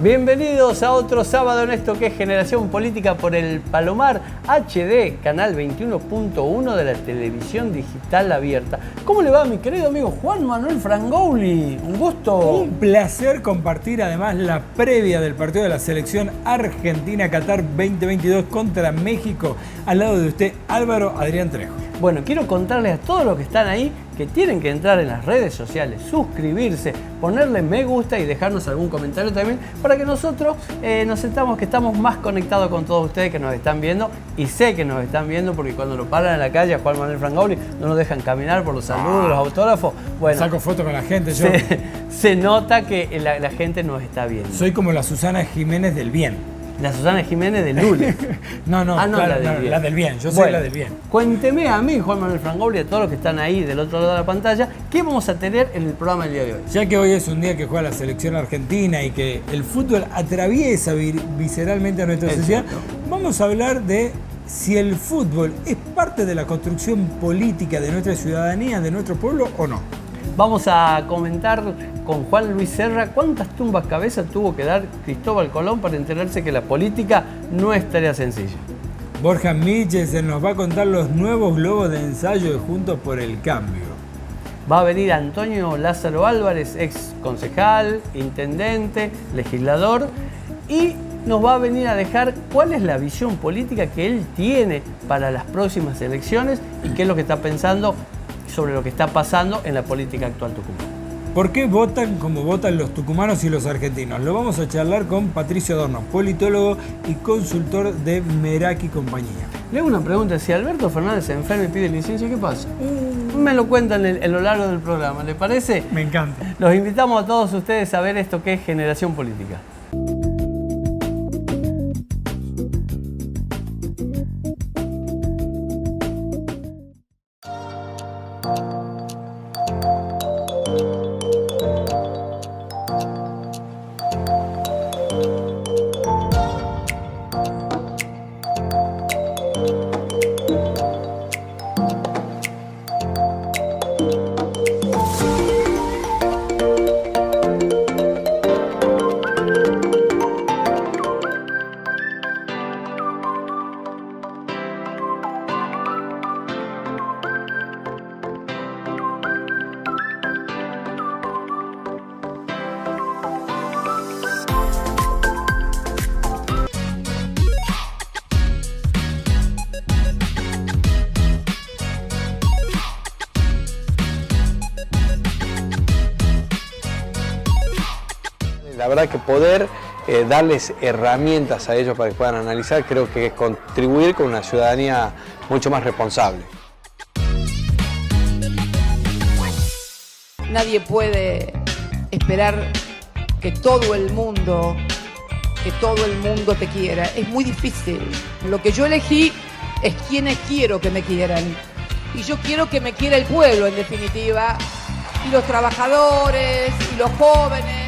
Bienvenidos a otro sábado en esto que es Generación Política por el Palomar HD, canal 21.1 de la televisión digital abierta. ¿Cómo le va mi querido amigo Juan Manuel Frangoli? Un gusto. Un placer compartir además la previa del partido de la selección Argentina-Qatar 2022 contra México. Al lado de usted, Álvaro Adrián Trejo. Bueno, quiero contarles a todos los que están ahí que tienen que entrar en las redes sociales, suscribirse, ponerle me gusta y dejarnos algún comentario también para que nosotros nos sentamos, que estamos más conectados con todos ustedes que nos están viendo, y sé que nos están viendo porque cuando lo paran en la calle a Juan Manuel Frangoli no nos dejan caminar por los saludos, los autógrafos. Bueno, saco fotos con la gente, yo. Se nota que la gente nos está viendo. Soy como la Susana Jiménez del bien. La Susana Jiménez del lunes. No, claro, la del bien. Yo soy la del bien. Cuénteme a mí, Juan Manuel Frangoli, a todos los que están ahí del otro lado de la pantalla, ¿qué vamos a tener en el programa del día de hoy? Ya que hoy es un día que juega la selección argentina y que el fútbol atraviesa visceralmente a nuestra sociedad, vamos a hablar de si el fútbol es parte de la construcción política de nuestra ciudadanía, de nuestro pueblo o no. Vamos a comentar con Juan Luis Serra cuántas tumbas cabezas tuvo que dar Cristóbal Colón para enterarse que la política no es tarea sencilla. Borja Michelsen nos va a contar los nuevos globos de ensayo de Juntos por el Cambio. Va a venir Antonio Lázaro Álvarez, ex concejal, intendente, legislador, y nos va a venir a dejar cuál es la visión política que él tiene para las próximas elecciones y qué es lo que está pensando sobre lo que está pasando en la política actual tucumana. ¿Por qué votan como votan los tucumanos y los argentinos? Lo vamos a charlar con Patricio Adorno, politólogo y consultor de Meraki Compañía. Le hago una pregunta, si Alberto Fernández se enferma y pide licencia, ¿qué pasa? Me lo cuentan en lo largo del programa, ¿le parece? Me encanta. Los invitamos a todos ustedes a ver esto que es Generación Política. La verdad que poder darles herramientas a ellos para que puedan analizar, creo que es contribuir con una ciudadanía mucho más responsable. Nadie puede esperar que todo el mundo te quiera. Es muy difícil. Lo que yo elegí es quienes quiero que me quieran. Y yo quiero que me quiera el pueblo, en definitiva, y los trabajadores, y los jóvenes.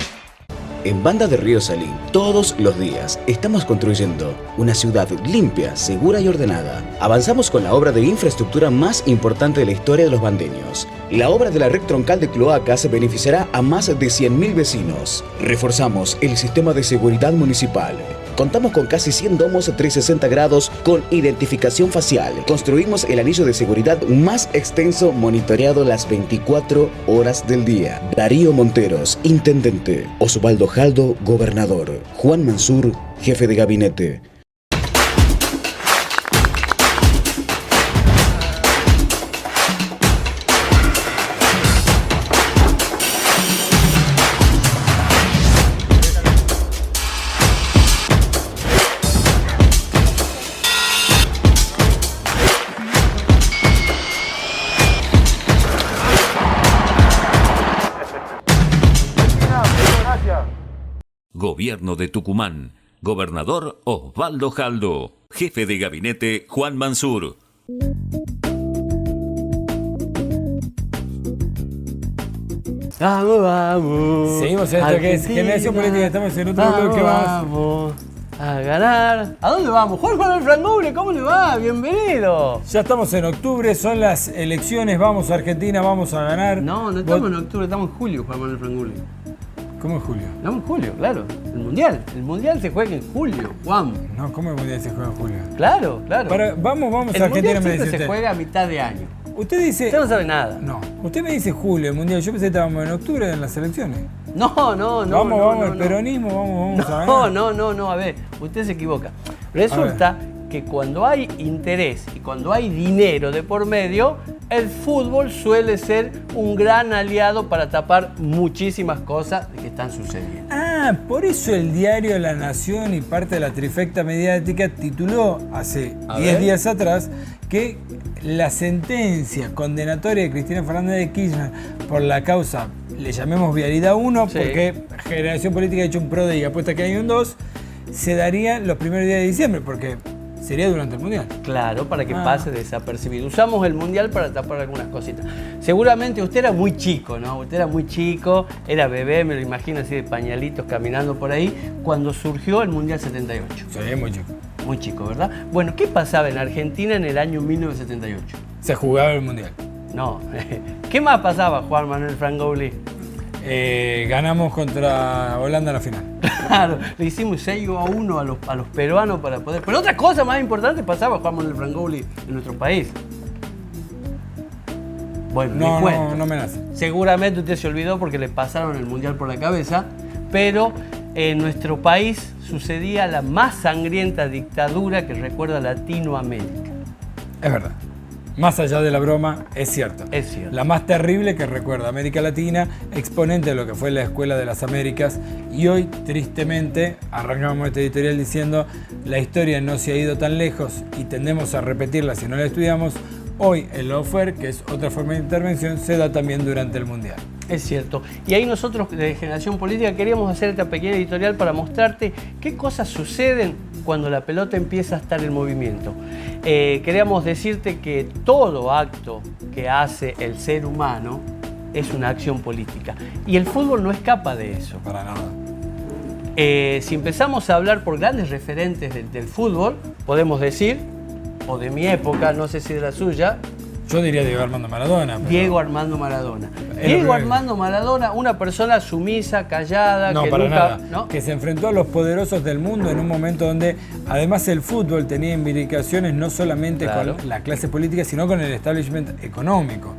En Banda de Río Salín, todos los días estamos construyendo una ciudad limpia, segura y ordenada. Avanzamos con la obra de infraestructura más importante de la historia de los bandeños. La obra de la red troncal de cloacas beneficiará a más de 100.000 vecinos. Reforzamos el sistema de seguridad municipal. Contamos con casi 100 domos 360 grados con identificación facial. Construimos el anillo de seguridad más extenso monitoreado las 24 horas del día. Darío Monteros, intendente. Osvaldo Jaldo, gobernador. Juan Mansur, jefe de gabinete. Gobierno de Tucumán. Gobernador Osvaldo Jaldo. Jefe de gabinete Juan Mansur. Vamos, vamos. Seguimos en esto que es Generación Política. Estamos en otro bloque más. A ganar. ¿A dónde vamos? Juan Manuel Frangulli, ¿cómo le va? Bienvenido. Ya estamos en octubre, son las elecciones, vamos a Argentina, vamos a ganar. No estamos en octubre, estamos en julio, Juan Manuel Frangulli. ¿Cómo es julio? Estamos en julio, claro. El Mundial se juega en julio, Juan. No, ¿cómo el Mundial se juega en julio? Claro. Vamos El a Argentina, Mundial me dice siempre usted. se juega a mitad de año. Usted dice... Usted no sabe nada. No, usted me dice julio, el Mundial. Yo pensé que estábamos en octubre en las elecciones. No. Vamos, el peronismo, vamos a ganar. No, a ver, usted se equivoca. Resulta que cuando hay interés y cuando hay dinero de por medio, el fútbol suele ser un gran aliado para tapar muchísimas cosas que están sucediendo. Por eso el diario La Nación y parte de la trifecta mediática tituló hace 10 días atrás que la sentencia condenatoria de Cristina Fernández de Kirchner por la causa, le llamemos Vialidad 1, Sí. porque Generación Política ha hecho un PRODE y apuesta que hay un 2, se daría los primeros días de diciembre, porque sería durante el Mundial. Claro, para que pase desapercibido. Usamos el Mundial para tapar algunas cositas. Seguramente usted era muy chico, ¿no? Usted era muy chico, era bebé, me lo imagino así de pañalitos caminando por ahí, cuando surgió el Mundial 78. Sí, muy chico. Muy chico, ¿verdad? Bueno, ¿qué pasaba en Argentina en el año 1978? Se jugaba el Mundial. No. ¿Qué más pasaba, Juan Manuel Frangulli? Ganamos contra Holanda en la final. Claro, le hicimos 6-1 a los peruanos para poder... Pero otra cosa más importante pasaba, Juan Manuel Frangulli, en nuestro país. Bueno, le cuento. No me nace. Seguramente usted se olvidó porque le pasaron el Mundial por la cabeza, pero en nuestro país sucedía la más sangrienta dictadura que recuerda Latinoamérica. Es verdad. Más allá de la broma, es cierto. Es cierto. La más terrible que recuerda América Latina, exponente de lo que fue la Escuela de las Américas. Y hoy, tristemente, arrancamos este editorial diciendo la historia no se ha ido tan lejos y tendemos a repetirla si no la estudiamos. Hoy el lawfare, que es otra forma de intervención, se da también durante el Mundial. Es cierto. Y ahí nosotros de Generación Política queríamos hacer esta pequeña editorial para mostrarte qué cosas suceden cuando la pelota empieza a estar en movimiento. Queríamos decirte que todo acto que hace el ser humano es una acción política. Y el fútbol no escapa de eso. Para nada. Si empezamos a hablar por grandes referentes del fútbol, podemos decir, o de mi época, no sé si de la suya, Yo diría Diego Armando Maradona. Pero... Diego Armando Maradona. Es Diego lo que- Armando Maradona, una persona sumisa, callada, No, que para nunca... nada. ¿no? Que se enfrentó a los poderosos del mundo en un momento donde además el fútbol tenía implicaciones no solamente Claro. con la clase política, sino con el establishment económico.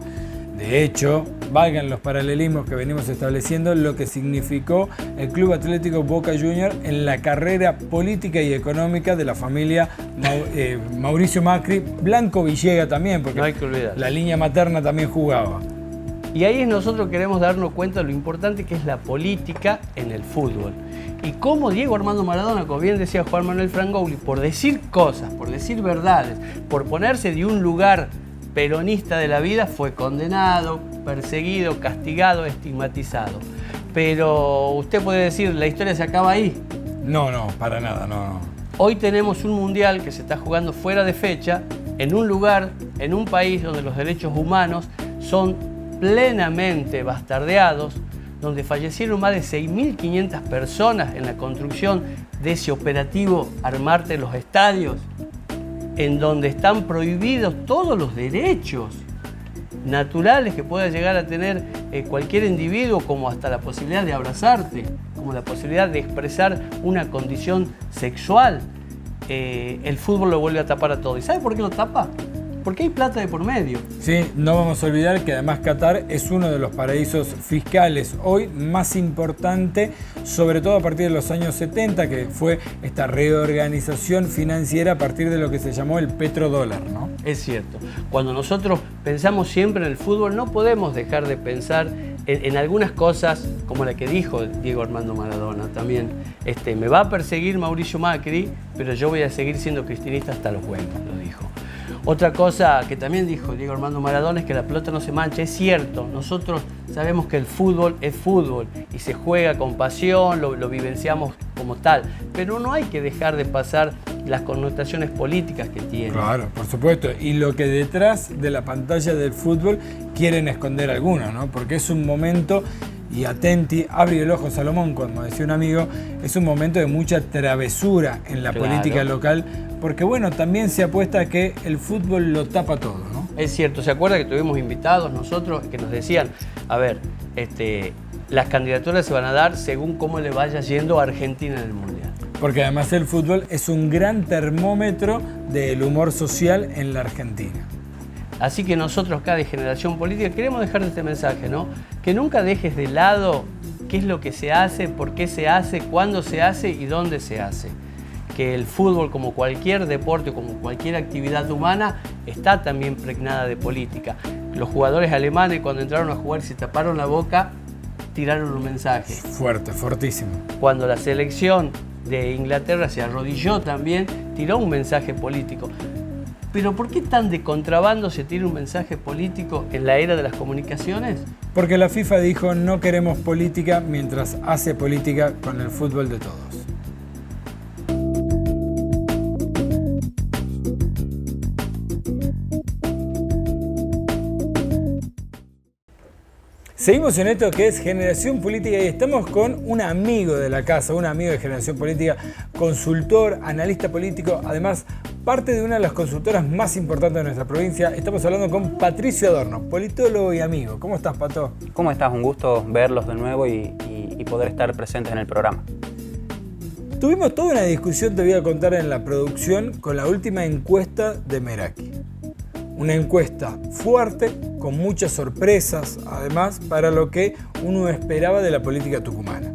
De hecho, valgan los paralelismos que venimos estableciendo, lo que significó el Club Atlético Boca Juniors en la carrera política y económica de la familia Mauricio Macri, Blanco Villega también, porque No hay que olvidar. la línea materna también jugaba. Y ahí nosotros queremos darnos cuenta de lo importante que es la política en el fútbol. Y cómo Diego Armando Maradona, como bien decía Juan Manuel Frangulli, por decir cosas, por decir verdades, por ponerse de un lugar peronista de la vida, fue condenado, perseguido, castigado, estigmatizado. Pero usted puede decir, ¿la historia se acaba ahí? No, para nada, no. Hoy tenemos un mundial que se está jugando fuera de fecha, en un lugar, en un país donde los derechos humanos son plenamente bastardeados, donde fallecieron más de 6.500 personas en la construcción de ese operativo Armarte los Estadios, en donde están prohibidos todos los derechos naturales que pueda llegar a tener cualquier individuo, como hasta la posibilidad de abrazarte, como la posibilidad de expresar una condición sexual. El fútbol lo vuelve a tapar a todo. ¿Y sabe por qué lo tapa? Porque hay plata de por medio. Sí, no vamos a olvidar que además Qatar es uno de los paraísos fiscales hoy más importante, sobre todo a partir de los años 70, que fue esta reorganización financiera a partir de lo que se llamó el petrodólar, ¿no? Es cierto. Cuando nosotros pensamos siempre en el fútbol, no podemos dejar de pensar en algunas cosas, como la que dijo Diego Armando Maradona también. Me va a perseguir Mauricio Macri, pero yo voy a seguir siendo cristinista hasta los huevos, lo dijo. Otra cosa que también dijo Diego Armando Maradona es que la pelota no se mancha. Es cierto, nosotros sabemos que el fútbol es fútbol y se juega con pasión, lo vivenciamos como tal, pero no hay que dejar de pasar las connotaciones políticas que tiene. Claro, por supuesto. Y lo que detrás de la pantalla del fútbol quieren esconder algunos, ¿no? Porque es un momento, y atenti, abre el ojo Salomón, como decía un amigo, es un momento de mucha travesura en la política local, porque bueno, también se apuesta a que el fútbol lo tapa todo, ¿no? Es cierto, ¿se acuerda que tuvimos invitados nosotros que nos decían, a ver, las candidaturas se van a dar según cómo le vaya yendo a Argentina en el Mundial? Porque además el fútbol es un gran termómetro del humor social en la Argentina. Así que nosotros acá de Generación Política queremos dejarte este mensaje, ¿no? Que nunca dejes de lado qué es lo que se hace, por qué se hace, cuándo se hace y dónde se hace. Que el fútbol, como cualquier deporte, como cualquier actividad humana, está también pregnada de política. Los jugadores alemanes, cuando entraron a jugar y se taparon la boca, tiraron un mensaje. Fuerte, fortísimo. Cuando la selección de Inglaterra se arrodilló también, tiró un mensaje político. Pero ¿por qué tan de contrabando se tira un mensaje político en la era de las comunicaciones? Porque la FIFA dijo no queremos política mientras hace política con el fútbol de todos. Seguimos en esto que es Generación Política y estamos con un amigo de la casa, un amigo de Generación Política, consultor, analista político, además parte de una de las consultoras más importantes de nuestra provincia. Estamos hablando con Patricio Adorno, politólogo y amigo. ¿Cómo estás, Pato? ¿Cómo estás? Un gusto verlos de nuevo y poder estar presentes en el programa. Tuvimos toda una discusión, te voy a contar, en la producción con la última encuesta de Meraki. Una encuesta fuerte, con muchas sorpresas, además, para lo que uno esperaba de la política tucumana.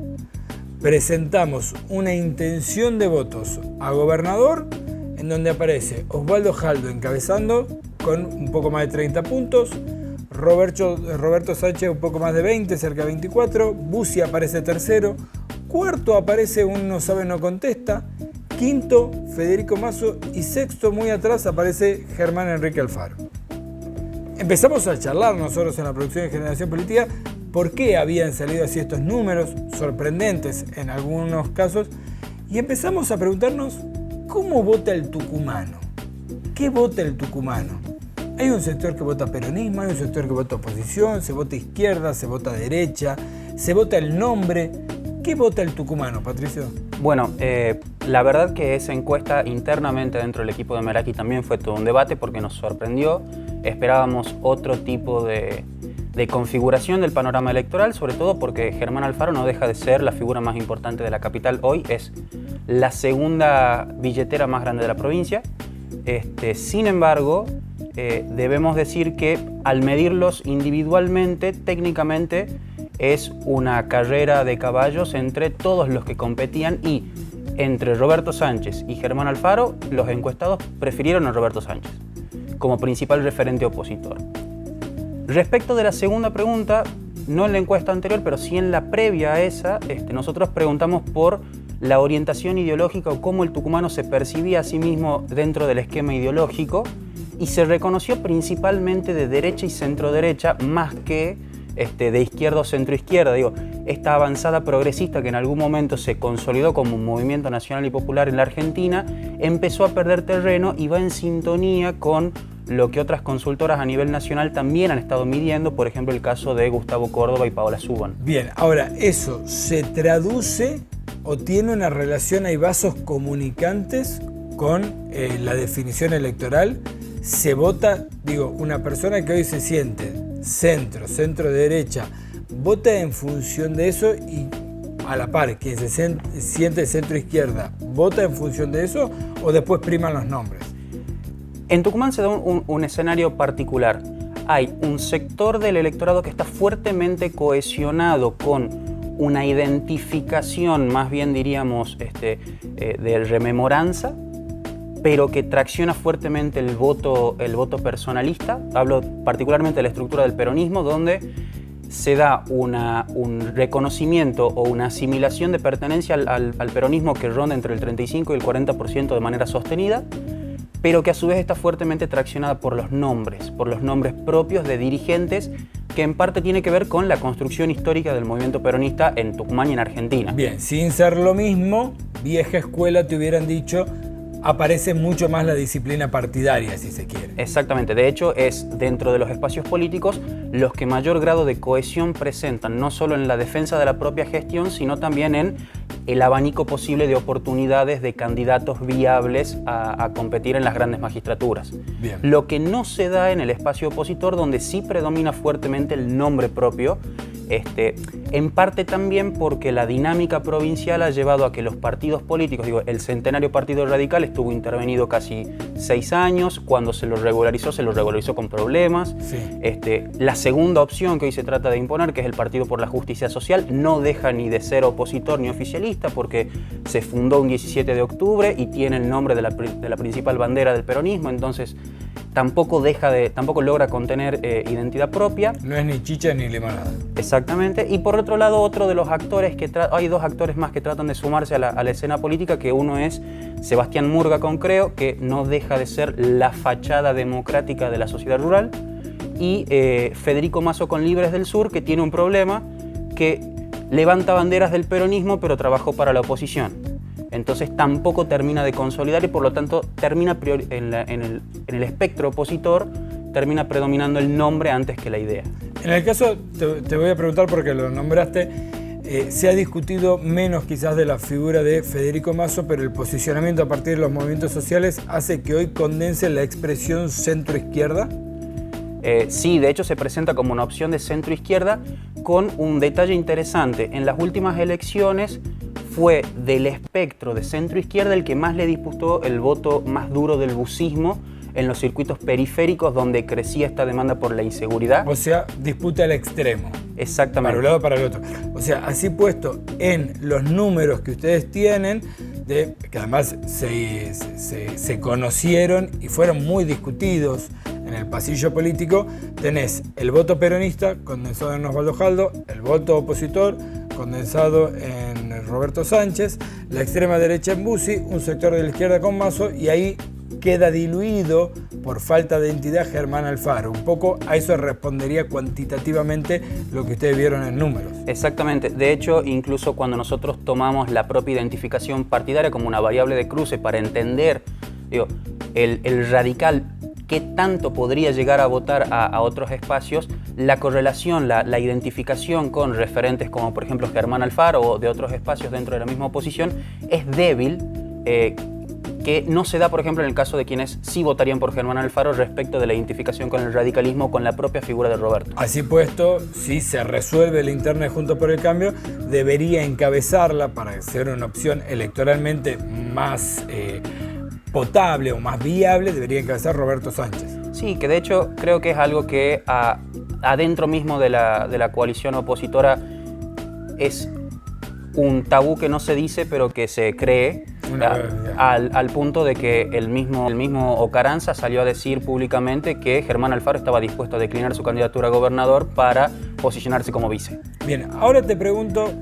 Presentamos una intención de votos a gobernador, en donde aparece Osvaldo Jaldo encabezando, con un poco más de 30 puntos, Roberto Sánchez un poco más de 20, cerca de 24, Bussi aparece tercero, cuarto aparece un no sabe no contesta, quinto, Federico Mazo, y sexto, muy atrás, aparece Germán Enrique Alfaro. Empezamos a charlar nosotros en la producción de Generación Política por qué habían salido así estos números, sorprendentes en algunos casos, y empezamos a preguntarnos cómo vota el tucumano. ¿Qué vota el tucumano? Hay un sector que vota peronismo, hay un sector que vota oposición, se vota izquierda, se vota derecha, se vota el nombre. ¿Qué vota el tucumano, Patricio? Bueno, la verdad que esa encuesta internamente dentro del equipo de Meraki también fue todo un debate porque nos sorprendió. Esperábamos otro tipo de configuración del panorama electoral, sobre todo porque Germán Alfaro no deja de ser la figura más importante de la capital hoy, es la segunda billetera más grande de la provincia. Sin embargo, debemos decir que al medirlos individualmente, técnicamente, es una carrera de caballos entre todos los que competían y entre Roberto Sánchez y Germán Alfaro, los encuestados prefirieron a Roberto Sánchez como principal referente opositor. Respecto de la segunda pregunta, no en la encuesta anterior, pero sí en la previa a esa, nosotros preguntamos por la orientación ideológica o cómo el tucumano se percibía a sí mismo dentro del esquema ideológico y se reconoció principalmente de derecha y centro-derecha más que de izquierda o centro-izquierda. Digo, esta avanzada progresista que en algún momento se consolidó como un movimiento nacional y popular en la Argentina, empezó a perder terreno y va en sintonía con lo que otras consultoras a nivel nacional también han estado midiendo, por ejemplo el caso de Gustavo Córdoba y Paola Suban. Bien, ahora, ¿eso se traduce o tiene una relación, hay vasos comunicantes con la definición electoral? Se vota, digo, una persona que hoy se siente centro-derecha, vota en función de eso y a la par, quien se siente centro-izquierda, ¿vota en función de eso o después priman los nombres? En Tucumán se da un escenario particular. Hay un sector del electorado que está fuertemente cohesionado con una identificación, más bien diríamos, de rememoranza, pero que tracciona fuertemente el voto personalista. Hablo particularmente de la estructura del peronismo, donde se da un reconocimiento o una asimilación de pertenencia al peronismo que ronda entre el 35 y el 40% de manera sostenida, pero que a su vez está fuertemente traccionada por los nombres propios de dirigentes, que en parte tiene que ver con la construcción histórica del movimiento peronista en Tucumán y en Argentina. Bien, sin ser lo mismo, vieja escuela te hubieran dicho, aparece mucho más la disciplina partidaria, si se quiere. Exactamente, de hecho es dentro de los espacios políticos los que mayor grado de cohesión presentan, no solo en la defensa de la propia gestión, sino también en el abanico posible de oportunidades de candidatos viables a competir en las grandes magistraturas. Bien. Lo que no se da en el espacio opositor, donde sí predomina fuertemente el nombre propio, en parte también porque la dinámica provincial ha llevado a que los partidos políticos, el Centenario Partido Radical estuvo intervenido casi 6 años, cuando se lo regularizó con problemas. Sí. La segunda opción que hoy se trata de imponer, que es el Partido por la Justicia Social, no deja ni de ser opositor ni oficialista porque se fundó un 17 de octubre y tiene el nombre de la principal bandera del peronismo, entonces tampoco logra contener identidad propia. No es ni chicha ni limonada. Exactamente. Y por otro lado, otro de los actores hay 2 actores más que tratan de sumarse a la escena política, que uno es Sebastián Murga con Creo, que no deja de ser la fachada democrática de la sociedad rural, y Federico Mazo con Libres del Sur, que tiene un problema, que levanta banderas del peronismo pero trabajó para la oposición. Entonces tampoco termina de consolidar y por lo tanto termina en el espectro opositor termina predominando el nombre antes que la idea. En el caso, te voy a preguntar porque lo nombraste, se ha discutido menos quizás de la figura de Federico Mazo, pero el posicionamiento a partir de los movimientos sociales hace que hoy condense la expresión centro-izquierda. Sí, de hecho se presenta como una opción de centro-izquierda con un detalle interesante. En las últimas elecciones fue del espectro de centro-izquierda el que más le disputó el voto más duro del bucismo en los circuitos periféricos donde crecía esta demanda por la inseguridad. O sea, disputa al extremo. Exactamente. Para un lado, para el otro. O sea, así puesto en los números que ustedes tienen, que además se conocieron y fueron muy discutidos en el pasillo político, tenés el voto peronista condensado en Osvaldo Jaldo, el voto opositor condensado en Roberto Sánchez, la extrema derecha en Bussi, un sector de la izquierda con Mazo, y ahí queda diluido por falta de identidad Germán Alfaro. Un poco a eso respondería cuantitativamente lo que ustedes vieron en números. Exactamente. De hecho, incluso cuando nosotros tomamos la propia identificación partidaria como una variable de cruce para entender el radical qué tanto podría llegar a votar a otros espacios, la correlación, la identificación con referentes como por ejemplo Germán Alfaro o de otros espacios dentro de la misma oposición es débil, que no se da, por ejemplo, en el caso de quienes sí votarían por Germán Alfaro respecto de la identificación con el radicalismo, con la propia figura de Roberto. Así puesto, si se resuelve la interna de Juntos por el Cambio, debería encabezarla para ser una opción electoralmente más potable o más viable, debería encabezar Roberto Sánchez. Sí, que de hecho creo que es algo que adentro mismo de la coalición opositora es un tabú que no se dice pero que se cree, al punto de que el mismo Ocaranza salió a decir públicamente que Germán Alfaro estaba dispuesto a declinar su candidatura a gobernador para posicionarse como vice. Bien, ahora te pregunto,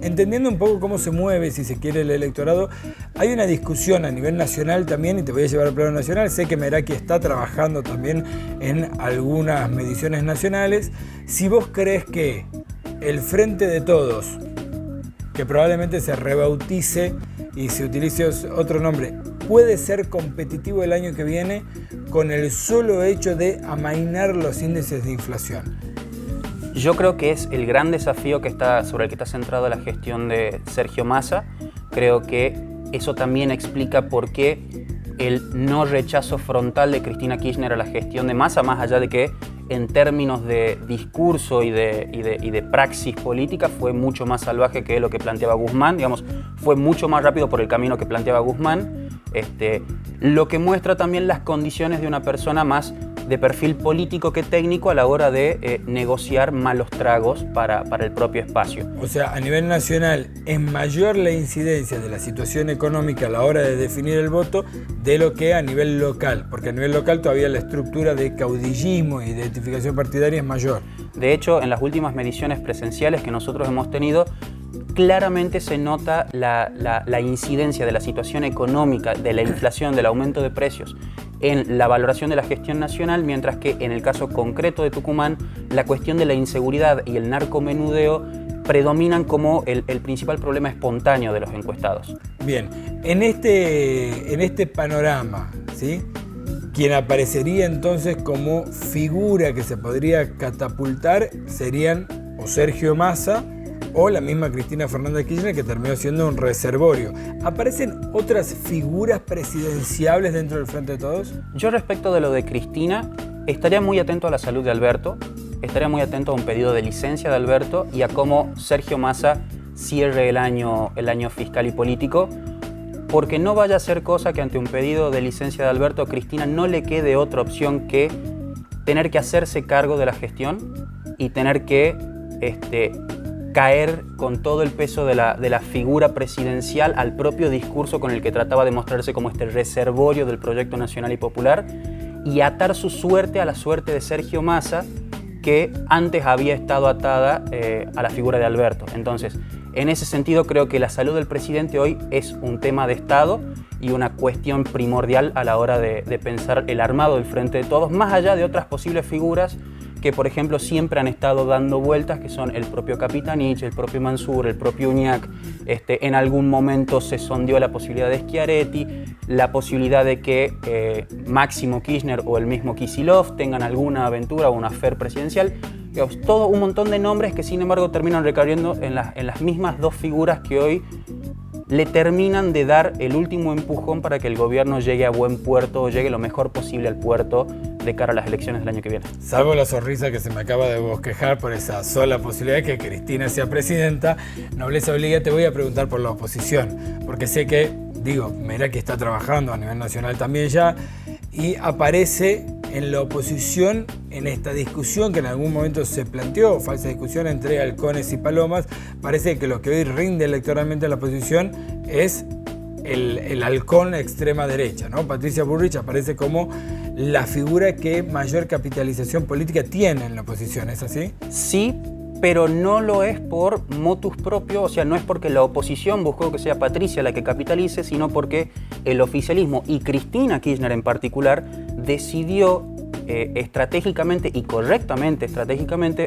entendiendo un poco cómo se mueve, si se quiere, el electorado, hay una discusión a nivel nacional también, y te voy a llevar al plano nacional. Sé que Meraki está trabajando también en algunas mediciones nacionales. Si vos crees que el Frente de Todos, que probablemente se rebautice y se utilice otro nombre, puede ser competitivo el año que viene con el solo hecho de amainar los índices de inflación. Yo creo que es el gran desafío sobre el que está centrado la gestión de Sergio Massa. Creo que eso también explica por qué el no rechazo frontal de Cristina Kirchner a la gestión de Massa, más allá de que en términos de discurso y de praxis política fue mucho más salvaje que lo que planteaba Guzmán, digamos, fue mucho más rápido por el camino que planteaba Guzmán, lo que muestra también las condiciones de una persona más de perfil político que técnico a la hora de negociar malos tragos para el propio espacio. O sea, a nivel nacional es mayor la incidencia de la situación económica a la hora de definir el voto de lo que a nivel local, porque a nivel local todavía la estructura de caudillismo y de identificación partidaria es mayor. De hecho, en las últimas mediciones presenciales que nosotros hemos tenido, claramente se nota la incidencia de la situación económica, de la inflación, del aumento de precios en la valoración de la gestión nacional, mientras que en el caso concreto de Tucumán, la cuestión de la inseguridad y el narcomenudeo predominan como el principal problema espontáneo de los encuestados. Bien, en este panorama, ¿sí?, quien aparecería entonces como figura que se podría catapultar serían o Sergio Massa o la misma Cristina Fernández de Kirchner, que terminó siendo un reservorio. ¿Aparecen otras figuras presidenciables dentro del Frente de Todos? Yo, respecto de lo de Cristina, estaría muy atento a la salud de Alberto, estaría muy atento a un pedido de licencia de Alberto y a cómo Sergio Massa cierre el año fiscal y político, porque no vaya a ser cosa que ante un pedido de licencia de Alberto, a Cristina no le quede otra opción que tener que hacerse cargo de la gestión y tener que caer con todo el peso de la figura presidencial al propio discurso con el que trataba de mostrarse como este reservorio del proyecto nacional y popular, y atar su suerte a la suerte de Sergio Massa, que antes había estado atada a la figura de Alberto. Entonces, en ese sentido, creo que la salud del presidente hoy es un tema de Estado y una cuestión primordial a la hora de pensar el armado del Frente de Todos, más allá de otras posibles figuras que, por ejemplo, siempre han estado dando vueltas, que son el propio Capitanich, el propio Mansur, el propio Uñac. En algún momento se sondeó la posibilidad de Schiaretti, la posibilidad de que Máximo Kirchner o el mismo Kicillof tengan alguna aventura o una affair presidencial. Todo un montón de nombres que, sin embargo, terminan recayendo en las mismas dos figuras que hoy le terminan de dar el último empujón para que el gobierno llegue a buen puerto o llegue lo mejor posible al puerto de cara a las elecciones del año que viene. Salvo la sonrisa que se me acaba de bosquejar por esa sola posibilidad de que Cristina sea presidenta, nobleza obliga, te voy a preguntar por la oposición, porque sé que, Meraki está trabajando a nivel nacional también ya, y aparece en la oposición en esta discusión que en algún momento se planteó, falsa discusión entre halcones y palomas. Parece que lo que hoy rinde electoralmente a la oposición es el halcón extrema derecha, ¿no? Patricia Bullrich aparece como la figura que mayor capitalización política tiene en la oposición, ¿es así? Sí, pero no lo es por motus propio, o sea, no es porque la oposición buscó que sea Patricia la que capitalice, sino porque el oficialismo y Cristina Kirchner en particular decidió estratégicamente y correctamente,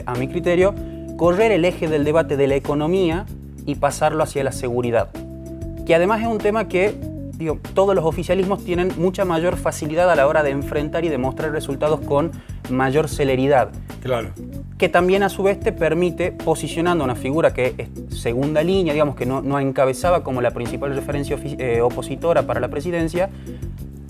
a mi criterio, correr el eje del debate de la economía y pasarlo hacia la seguridad. Que además es un tema que todos los oficialismos tienen mucha mayor facilidad a la hora de enfrentar y demostrar resultados con mayor celeridad. Claro. Que también a su vez te permite, posicionando una figura que es segunda línea, digamos que no encabezaba como la principal referencia opositora para la presidencia,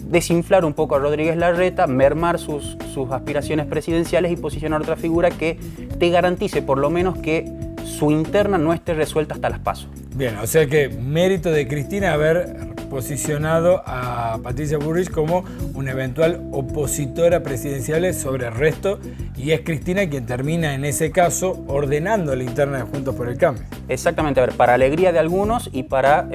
desinflar un poco a Rodríguez Larreta, mermar sus aspiraciones presidenciales y posicionar otra figura que te garantice por lo menos que su interna no esté resuelta hasta las PASO. Bien, o sea que mérito de Cristina haber posicionado a Patricia Bullrich como una eventual opositora presidencial sobre el resto, y es Cristina quien termina en ese caso ordenando la interna de Juntos por el Cambio. Exactamente, a ver, para alegría de algunos y para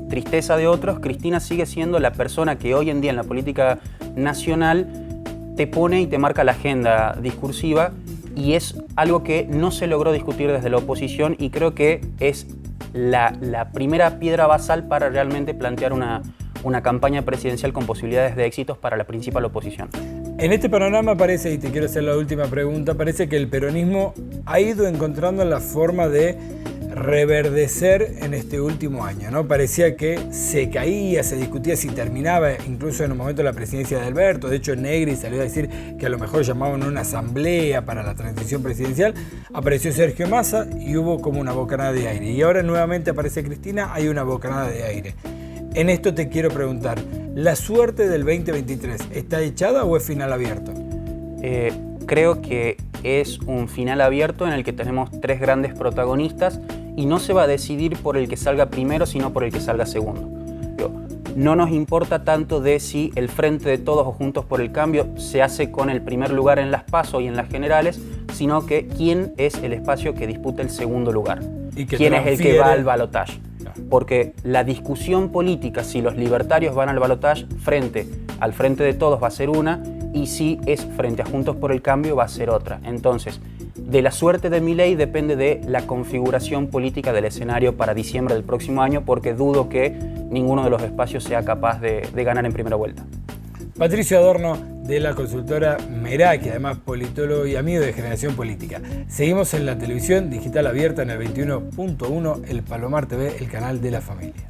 tristeza de otros, Cristina sigue siendo la persona que hoy en día en la política nacional te pone y te marca la agenda discursiva, y es algo que no se logró discutir desde la oposición, y creo que es la primera piedra basal para realmente plantear una campaña presidencial con posibilidades de éxitos para la principal oposición. En este panorama parece, y te quiero hacer la última pregunta, parece que el peronismo ha ido encontrando la forma de reverdecer en este último año, ¿no? Parecía que se caía, se discutía si terminaba, incluso en un momento la presidencia de Alberto. De hecho, Negri salió a decir que a lo mejor llamaban una asamblea para la transición presidencial. Apareció Sergio Massa y hubo como una bocanada de aire. Y ahora nuevamente aparece Cristina, hay una bocanada de aire. En esto te quiero preguntar, ¿la suerte del 2023 está echada o es final abierto? Creo que es un final abierto en el que tenemos tres grandes protagonistas y no se va a decidir por el que salga primero, sino por el que salga segundo. No nos importa tanto de si el Frente de Todos o Juntos por el Cambio se hace con el primer lugar en las PASO y en las generales, sino que quién es el espacio que disputa el segundo lugar, y que quién es el que va al balotaje. Porque la discusión política, si los libertarios van al balotaje frente al Frente de Todos, va a ser una, y si es frente a Juntos por el Cambio va a ser otra. Entonces, de la suerte de Milei depende de la configuración política del escenario para diciembre del próximo año, porque dudo que ninguno de los espacios sea capaz de ganar en primera vuelta. Patricio Adorno, de la consultora Meraki, además politólogo y amigo de Generación Política. Seguimos en la televisión digital abierta en el 21.1, el Palomar TV, el canal de la familia.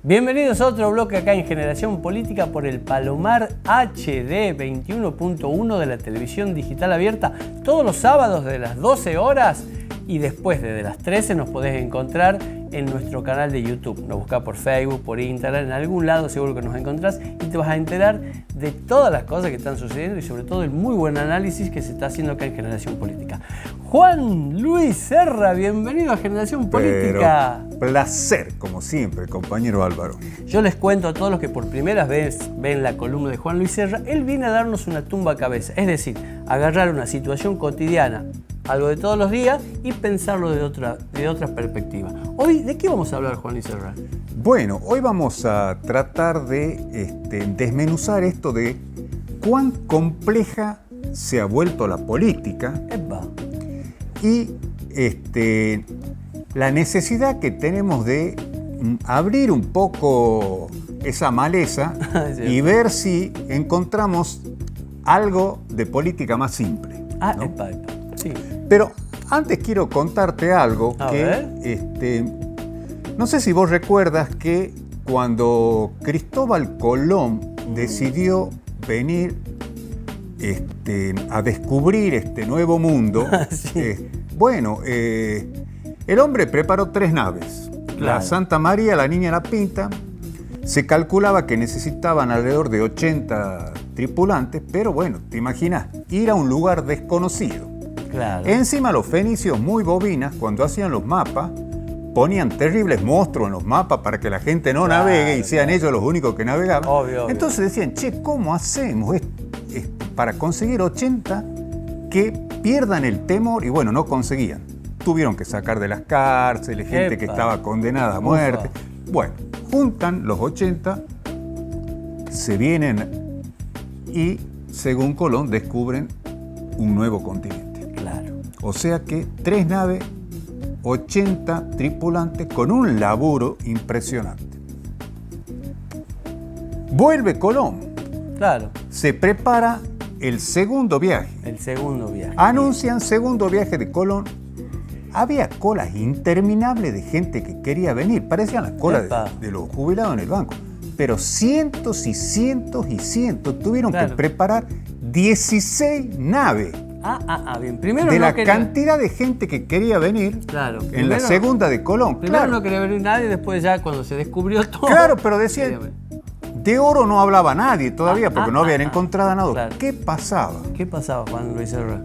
Bienvenidos a otro bloque acá en Generación Política por el Palomar HD 21.1 de la televisión digital abierta, todos los sábados de las 12 horas y después de las 13 nos podés encontrar en nuestro canal de YouTube. Nos buscás por Facebook, por Instagram, en algún lado seguro que nos encontrás y te vas a enterar de todas las cosas que están sucediendo y sobre todo el muy buen análisis que se está haciendo acá en Generación Política. Juan Luis Serra, bienvenido a Generación Política. Pero placer, como siempre, compañero Álvaro. Yo les cuento a todos los que por primera vez ven la columna de Juan Luis Serra, él viene a darnos una tumba a cabeza, es decir, agarrar una situación cotidiana, algo de todos los días y pensarlo de otra perspectiva. Hoy, ¿de qué vamos a hablar, Juan Luis Serra? Bueno, hoy vamos a tratar de desmenuzar esto de cuán compleja se ha vuelto la política. Epa. Y la necesidad que tenemos de abrir un poco esa maleza Sí. y ver si encontramos algo de política más simple. Ah, ¿no? epa. Sí. Pero antes quiero contarte algo A que ver. no sé si vos recuerdas que cuando Cristóbal Colón decidió venir a descubrir este nuevo mundo, Sí. el hombre preparó 3 naves. Claro. La Santa María, la Niña y la Pinta. Se calculaba que necesitaban alrededor de 80 tripulantes, pero bueno, te imaginas, ir a un lugar desconocido. Claro. Encima los fenicios, muy bobinas, cuando hacían los mapas, ponían terribles monstruos en los mapas para que la gente no navegue y sean ellos los únicos que navegaban. Obvio. Entonces decían, che, ¿cómo hacemos para conseguir 80 que pierdan el temor? Y bueno, no conseguían. Tuvieron que sacar de las cárceles, gente que estaba condenada a muerte. Bueno, juntan los 80, se vienen y, según Colón, descubren un nuevo continente. Claro. O sea que 3 naves, 80 tripulantes con un laburo impresionante. Vuelve Colón. Claro. Se prepara el segundo viaje. El segundo viaje. Anuncian segundo viaje de Colón. Había colas interminables de gente que quería venir. Parecían las colas de los jubilados en el banco. Pero cientos y cientos y cientos tuvieron que preparar 16 naves. Bien. Primero de no la quería... cantidad de gente que quería venir Claro. en la segunda de Colón. Primero Claro. no quería venir nadie, después ya cuando se descubrió todo... Claro, pero decían, de oro no hablaba nadie todavía porque no habían encontrado nada. Claro. ¿Qué pasaba? ¿Qué pasaba, Juan Luis Serra?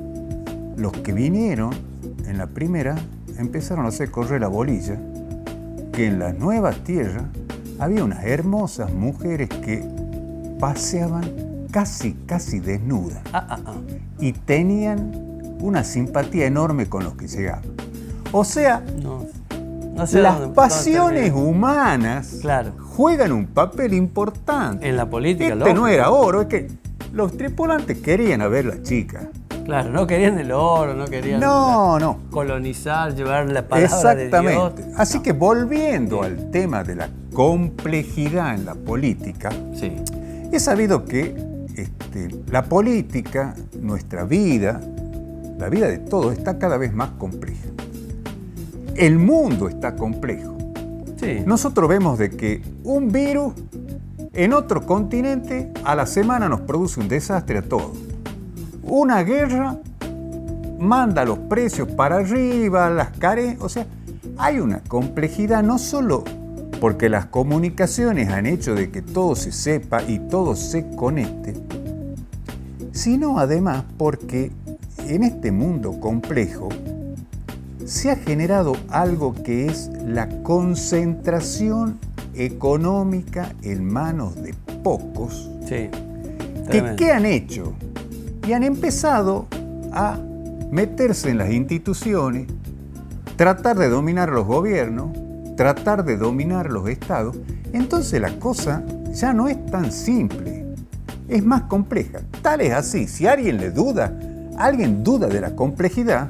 Los que vinieron en la primera empezaron a hacer correr la bolilla que en las nuevas tierras había unas hermosas mujeres que paseaban casi desnudas y tenían una simpatía enorme con los que llegaban. O sea, No sé las dónde pasiones humanas Claro. juegan un papel importante. En la política, Este lógico. no era oro, es que los tripulantes querían a ver la chica. Claro, no querían el oro, no querían No. colonizar, llevar la palabra de Dios. Exactamente. Así que volviendo al tema de la complejidad en la política, Sí. he sabido que la política, nuestra vida, la vida de todos está cada vez más compleja. El mundo está complejo. Sí. Nosotros vemos de que un virus en otro continente a la semana nos produce un desastre a todos. Una guerra manda los precios para arriba, las carencias. O sea, hay una complejidad no solo porque las comunicaciones han hecho de que todo se sepa y todo se conecte, sino además porque en este mundo complejo se ha generado algo que es la concentración económica en manos de pocos. Sí. ¿Qué han hecho? Y han empezado a meterse en las instituciones, tratar de dominar los gobiernos, tratar de dominar los estados. Entonces la cosa ya no es tan simple, es más compleja. Tal es así, si alguien duda de la complejidad,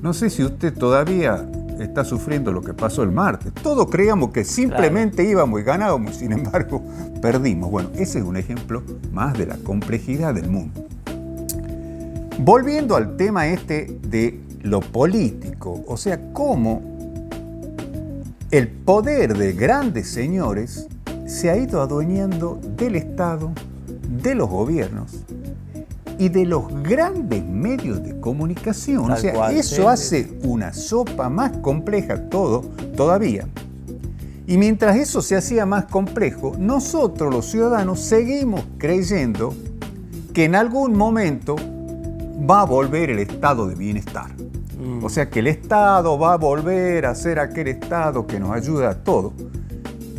no sé si usted todavía está sufriendo lo que pasó el martes. Todos creíamos que simplemente íbamos y ganábamos, sin embargo, perdimos. Bueno, ese es un ejemplo más de la complejidad del mundo. Volviendo al tema de lo político, o sea, cómo el poder de grandes señores se ha ido adueñando del Estado, de los gobiernos y de los grandes medios de comunicación. O sea, eso hace una sopa más compleja todavía. Y mientras eso se hacía más complejo, nosotros los ciudadanos seguimos creyendo que en algún momento va a volver el estado de bienestar. O sea, que el Estado va a volver a ser aquel Estado que nos ayuda a todo.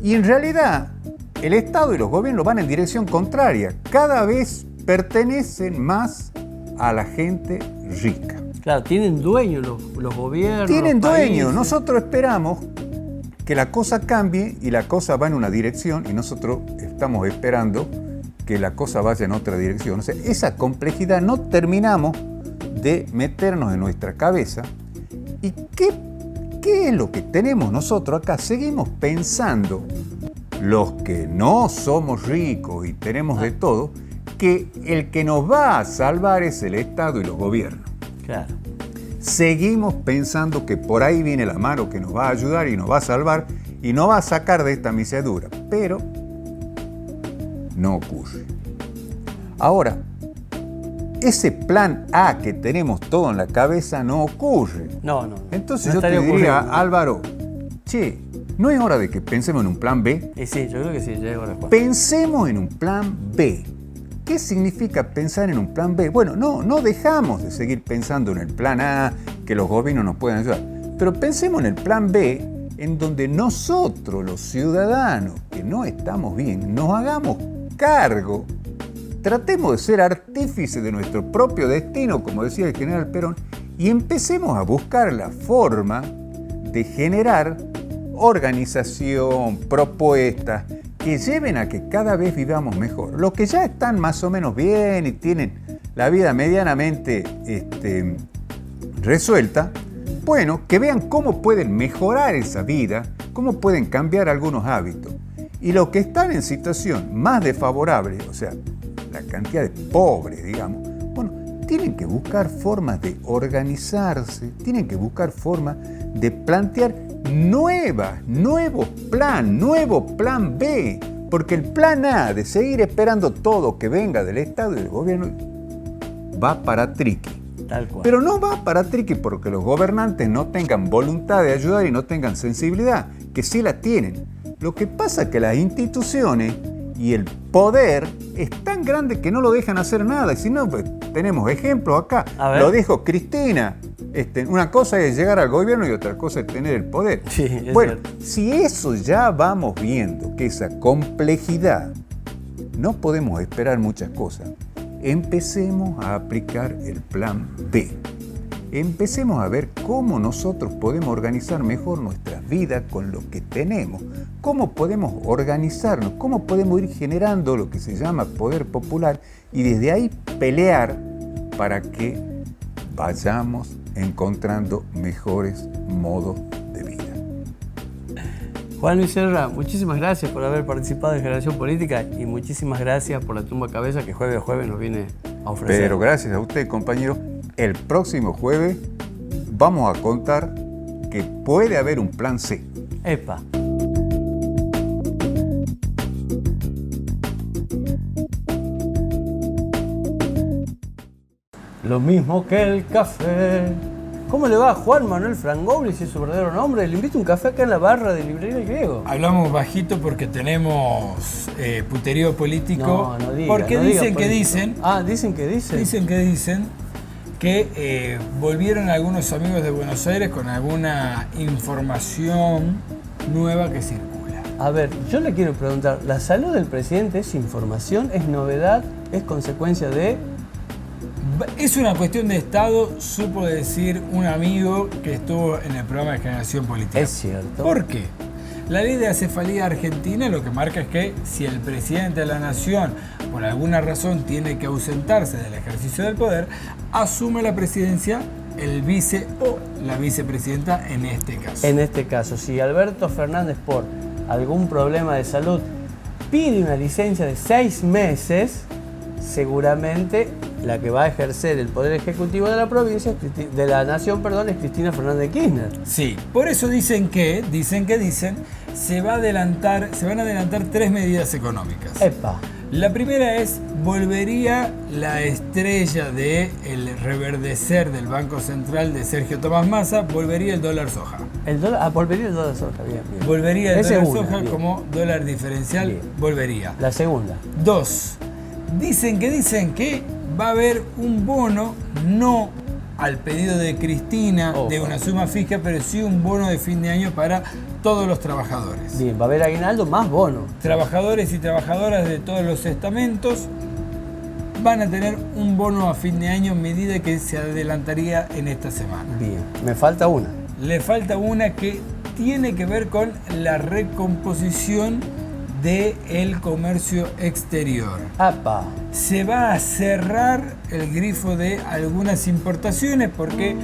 Y en realidad, el Estado y los gobiernos van en dirección contraria. Cada vez pertenecen más a la gente rica. Claro, tienen dueños los gobiernos. Tienen los dueños. países. Nosotros esperamos que la cosa cambie y la cosa va en una dirección y nosotros estamos esperando que la cosa vaya en otra dirección. O sea, esa complejidad no terminamos de meternos en nuestra cabeza. ¿Y qué es lo que tenemos nosotros acá? Seguimos pensando, los que no somos ricos y tenemos de todo, que el que nos va a salvar es el Estado y los gobiernos. Claro. Seguimos pensando que por ahí viene la mano que nos va a ayudar y nos va a salvar y nos va a sacar de esta misedura. Pero no ocurre. Ahora, ese plan A que tenemos todo en la cabeza no ocurre. No. Entonces no yo te diría, ocurriendo. Álvaro, che, ¿no es hora de que pensemos en un plan B? Y sí, yo creo que sí, ya es hora. Pensemos en un plan B. ¿Qué significa pensar en un plan B? Bueno, no dejamos de seguir pensando en el plan A, que los gobiernos nos pueden ayudar. Pero pensemos en el plan B, en donde nosotros, los ciudadanos que no estamos bien, nos hagamos cargo. Tratemos de ser artífices de nuestro propio destino, como decía el general Perón, y empecemos a buscar la forma de generar organización, propuestas que lleven a que cada vez vivamos mejor. Los que ya están más o menos bien y tienen la vida medianamente resuelta, bueno, que vean cómo pueden mejorar esa vida, cómo pueden cambiar algunos hábitos. Y los que están en situación más desfavorable, o sea, la cantidad de pobres, digamos, bueno, tienen que buscar formas de organizarse, tienen que buscar formas de plantear nuevo plan B, porque el plan A de seguir esperando todo que venga del Estado y del gobierno va para triqui. Tal cual. Pero no va para triqui porque los gobernantes no tengan voluntad de ayudar y no tengan sensibilidad, que sí la tienen. Lo que pasa es que las instituciones y el poder es tan grande que no lo dejan hacer nada. Y si no, pues, tenemos ejemplos acá. Lo dijo Cristina. Una cosa es llegar al gobierno y otra cosa es tener el poder. Sí, bueno, cierto. Si eso ya vamos viendo, que esa complejidad, no podemos esperar muchas cosas. Empecemos a aplicar el plan B. Empecemos a ver cómo nosotros podemos organizar mejor nuestras vidas con lo que tenemos. Cómo podemos organizarnos, cómo podemos ir generando lo que se llama poder popular y desde ahí pelear para que vayamos encontrando mejores modos de vida. Juan Luis Serra, muchísimas gracias por haber participado en Generación Política y muchísimas gracias por la tumba cabeza que jueves a jueves nos viene a ofrecer. Pero gracias a usted, compañero. El próximo jueves vamos a contar que puede haber un plan C. Epa. Lo mismo que el café. ¿Cómo le va a Juan Manuel Frangobli, si es su verdadero nombre? Le invito un café acá en la barra de Librería El Griego. Hablamos bajito porque tenemos puterío político. No diga, porque no dicen diga que político. dicen. Ah, dicen que dicen. Dicen que volvieron algunos amigos de Buenos Aires con alguna información nueva que circula. A ver, yo le quiero preguntar, ¿la salud del presidente es información, es novedad, es consecuencia de...? Es una cuestión de Estado, supo decir un amigo que estuvo en el programa de Generación Política. Es cierto. ¿Por qué? La ley de acefalía argentina lo que marca es que si el presidente de la nación por alguna razón tiene que ausentarse del ejercicio del poder, asume la presidencia el vice o la vicepresidenta en este caso. En este caso, si Alberto Fernández por algún problema de salud pide una licencia de 6 meses, seguramente la que va a ejercer el poder ejecutivo de la provincia, de la nación, perdón, es Cristina Fernández de Kirchner. Sí, por eso dicen, se van a adelantar 3 medidas económicas. Epa. La primera es, volvería la estrella del reverdecer del Banco Central de Sergio Tomás Massa, volvería el dólar soja. Volvería el dólar soja, bien. Volvería el Esa dólar es una, soja bien. como dólar diferencial, Bien. volvería. La segunda. 2. Dicen que va a haber un bono, no al pedido de Cristina, de una suma fija, pero sí un bono de fin de año para todos los trabajadores. Bien, va a haber aguinaldo más bono. Trabajadores y trabajadoras de todos los estamentos van a tener un bono a fin de año, medida que se adelantaría en esta semana. Bien, me falta una. Le falta una que tiene que ver con la recomposición del comercio exterior. ¡Apa! Se va a cerrar el grifo de algunas importaciones porque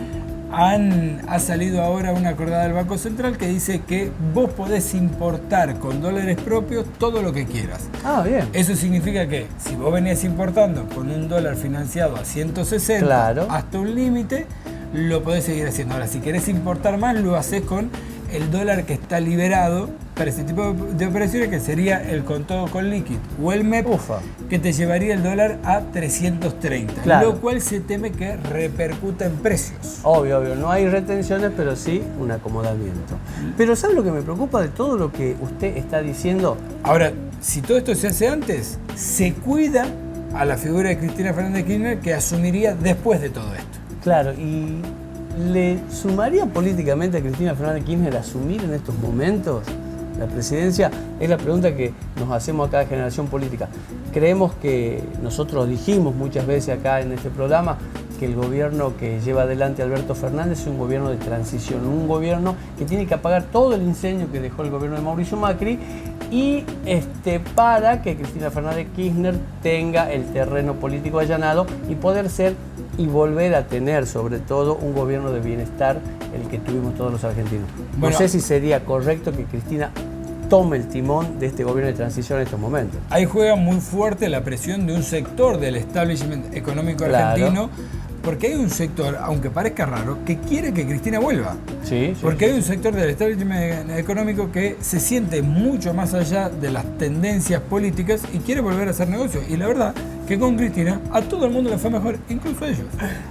ha salido ahora una acordada del Banco Central que dice que vos podés importar con dólares propios todo lo que quieras. Ah, bien. Eso significa que si vos venías importando con un dólar financiado a 160 Claro. hasta un límite, lo podés seguir haciendo. Ahora, si querés importar más, lo haces con el dólar que está liberado para este tipo de operaciones, que sería el contado con liquid o el MEP, que te llevaría el dólar a 330, Claro. lo cual se teme que repercuta en precios. Obvio, no hay retenciones, pero sí un acomodamiento. Pero ¿sabe lo que me preocupa de todo lo que usted está diciendo? Ahora, si todo esto se hace antes, se cuida a la figura de Cristina Fernández de Kirchner, que asumiría después de todo esto. Claro, y ¿le sumaría políticamente a Cristina Fernández de Kirchner asumir en estos momentos la presidencia? Es la pregunta que nos hacemos acá de Generación Política. Creemos que nosotros dijimos muchas veces acá en este programa que el gobierno que lleva adelante Alberto Fernández es un gobierno de transición, un gobierno que tiene que apagar todo el incendio que dejó el gobierno de Mauricio Macri y para que Cristina Fernández de Kirchner tenga el terreno político allanado y poder ser y volver a tener sobre todo un gobierno de bienestar, el que tuvimos todos los argentinos. Bueno, no sé si sería correcto que Cristina tome el timón de este gobierno de transición en estos momentos. Ahí juega muy fuerte la presión de un sector del establishment económico argentino, porque hay un sector, aunque parezca raro, que quiere que Cristina vuelva. Sí, porque hay un sector del establishment económico que se siente mucho más allá de las tendencias políticas y quiere volver a hacer negocios. Y la verdad que con Cristina a todo el mundo le fue mejor, incluso a ellos.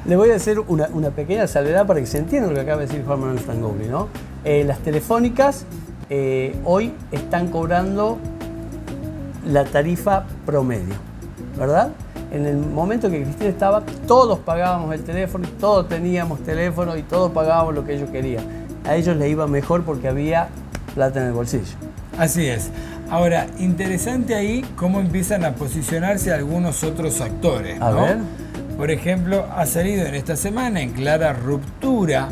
Le voy a hacer una pequeña salvedad para que se entienda lo que acaba de decir Juan Manuel Frangobli, ¿no? Las telefónicas hoy están cobrando la tarifa promedio, ¿verdad? En el momento que Cristina estaba, todos pagábamos el teléfono, todos teníamos teléfono y todos pagábamos lo que ellos querían. A ellos les iba mejor porque había plata en el bolsillo. Así es. Ahora, interesante ahí cómo empiezan a posicionarse algunos otros actores, ¿no? A ver. Por ejemplo, ha salido en esta semana en clara ruptura,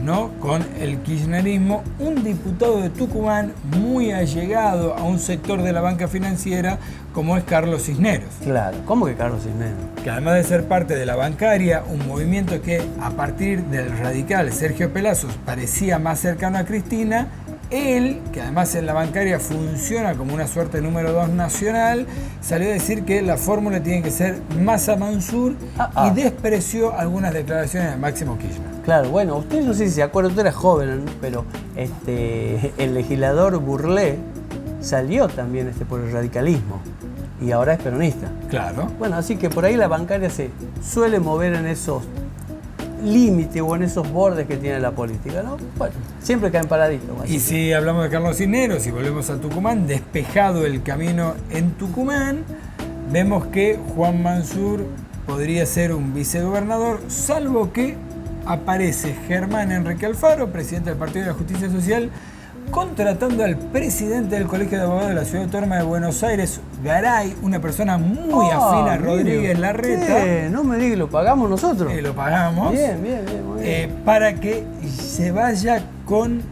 ¿no?, con el kirchnerismo, un diputado de Tucumán muy allegado a un sector de la banca financiera como es Carlos Cisneros. Claro, ¿cómo que Carlos Cisneros? Que además de ser parte de la bancaria, un movimiento que a partir del radical Sergio Pelazos parecía más cercano a Cristina, él, que además en la bancaria funciona como una suerte de número 2 nacional, salió a decir que la fórmula tiene que ser Massa-Mansur y despreció algunas declaraciones de Máximo Kirchner. Claro, bueno, usted no sé si se acuerda, usted era joven, pero el legislador Burlé salió también por el radicalismo y ahora es peronista. Claro. Bueno, así que por ahí la bancaria se suele mover en esos límites o en esos bordes que tiene la política, ¿no? Bueno, siempre caen paraditos. Y si hablamos de Carlos Cisneros y volvemos a Tucumán, despejado el camino en Tucumán, vemos que Juan Mansur podría ser un vicegobernador, salvo que aparece Germán Enrique Alfaro, presidente del Partido de la Justicia Social, contratando al presidente del Colegio de Abogados de la Ciudad Autónoma de Buenos Aires, Garay, una persona muy afín a Rodríguez Larreta. No me diga que lo pagamos nosotros. Lo pagamos. Bien, muy bien. Para que se vaya con